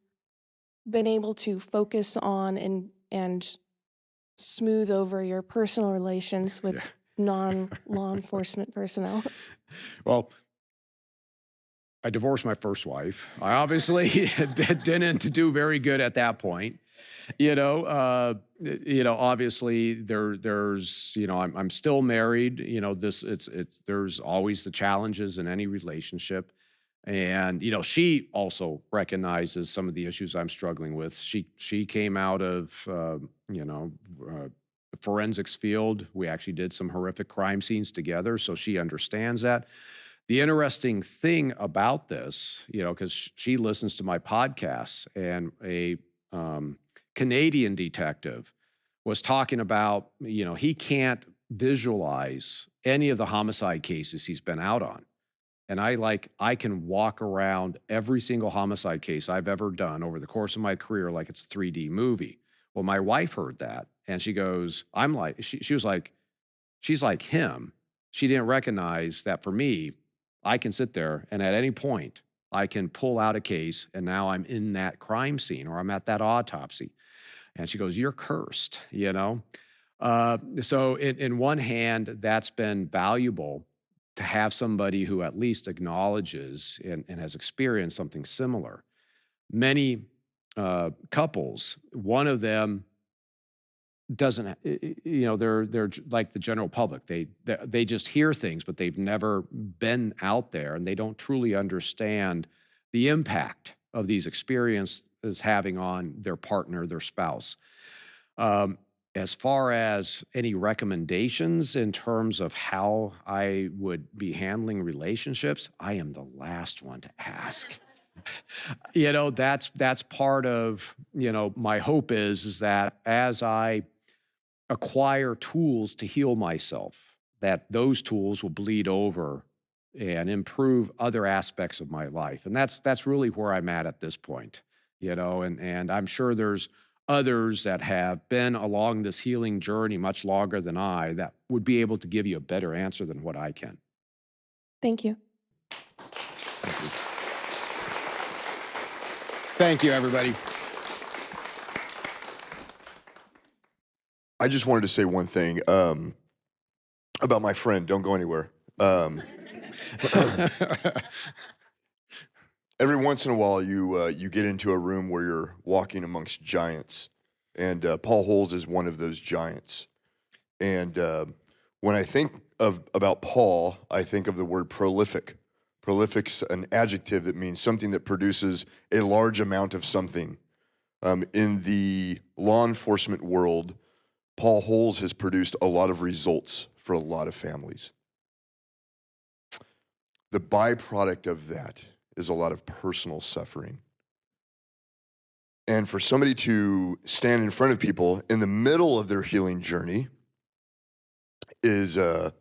been able to focus on and smooth over your personal relations Yeah. with non law enforcement personnel? Well, I divorced my first wife. I obviously didn't do very good at that point. Obviously there's, I'm still married. There's always the challenges in any relationship. And, she also recognizes some of the issues I'm struggling with. She came out of, the forensics field. We actually did some horrific crime scenes together. So she understands that. The interesting thing about this, because she listens to my podcasts, and a Canadian detective was talking about, he can't visualize any of the homicide cases he's been out on. And I can walk around every single homicide case I've ever done over the course of my career like it's a 3D movie. Well, my wife heard that, and she goes, she was like, she's like him. She didn't recognize that for me, I can sit there and at any point I can pull out a case, and now I'm in that crime scene or I'm at that autopsy. And she goes, "You're cursed," So in one hand, that's been valuable to have somebody who at least acknowledges and has experienced something similar. Many couples, one of them doesn't, they're like the general public. They just hear things, but they've never been out there, and they don't truly understand the impact of these experiences having on their partner, their spouse. As far as any recommendations in terms of how I would be handling relationships, I am the last one to ask. That's part of, my hope is that as I acquire tools to heal myself, that those tools will bleed over and improve other aspects of my life. And that's really where I'm at this point, and I'm sure there's others that have been along this healing journey much longer than I that would be able to give you a better answer than what I can. Thank you. Thank you. Thank you, everybody. I just wanted to say one thing about my friend. Don't go anywhere. Every once in a while, you get into a room where you're walking amongst giants, and Paul Holes is one of those giants. And when I think about Paul, I think of the word prolific. Prolific's an adjective that means something that produces a large amount of something. In the law enforcement world, Paul Holes has produced a lot of results for a lot of families. The byproduct of that is a lot of personal suffering. And for somebody to stand in front of people in the middle of their healing journey is a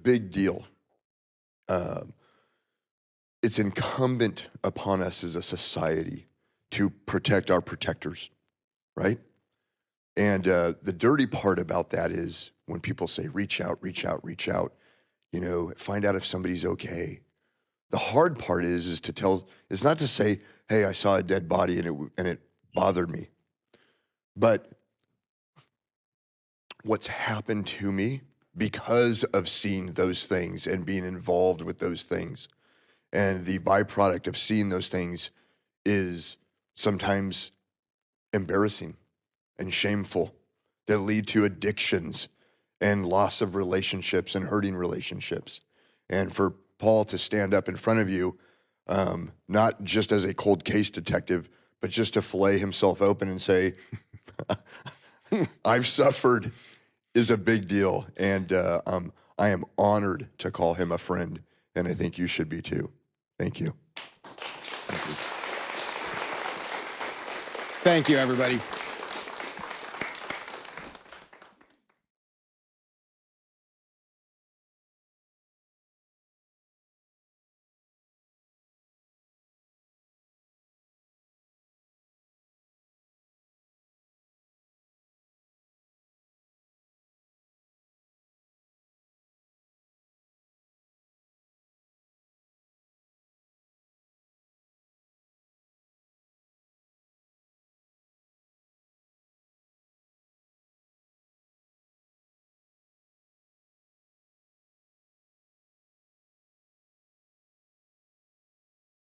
big deal. It's incumbent upon us as a society to protect our protectors, right? And the dirty part about that is when people say, reach out, find out if somebody's okay. The hard part is not to say, hey, I saw a dead body and it bothered me. But what's happened to me because of seeing those things and being involved with those things, and the byproduct of seeing those things is sometimes embarrassing and shameful, that lead to addictions and loss of relationships and hurting relationships. And for Paul to stand up in front of you, not just as a cold case detective, but just to fillet himself open and say, I've suffered, is a big deal. And I am honored to call him a friend, and I think you should be too. Thank you. Thank you, everybody.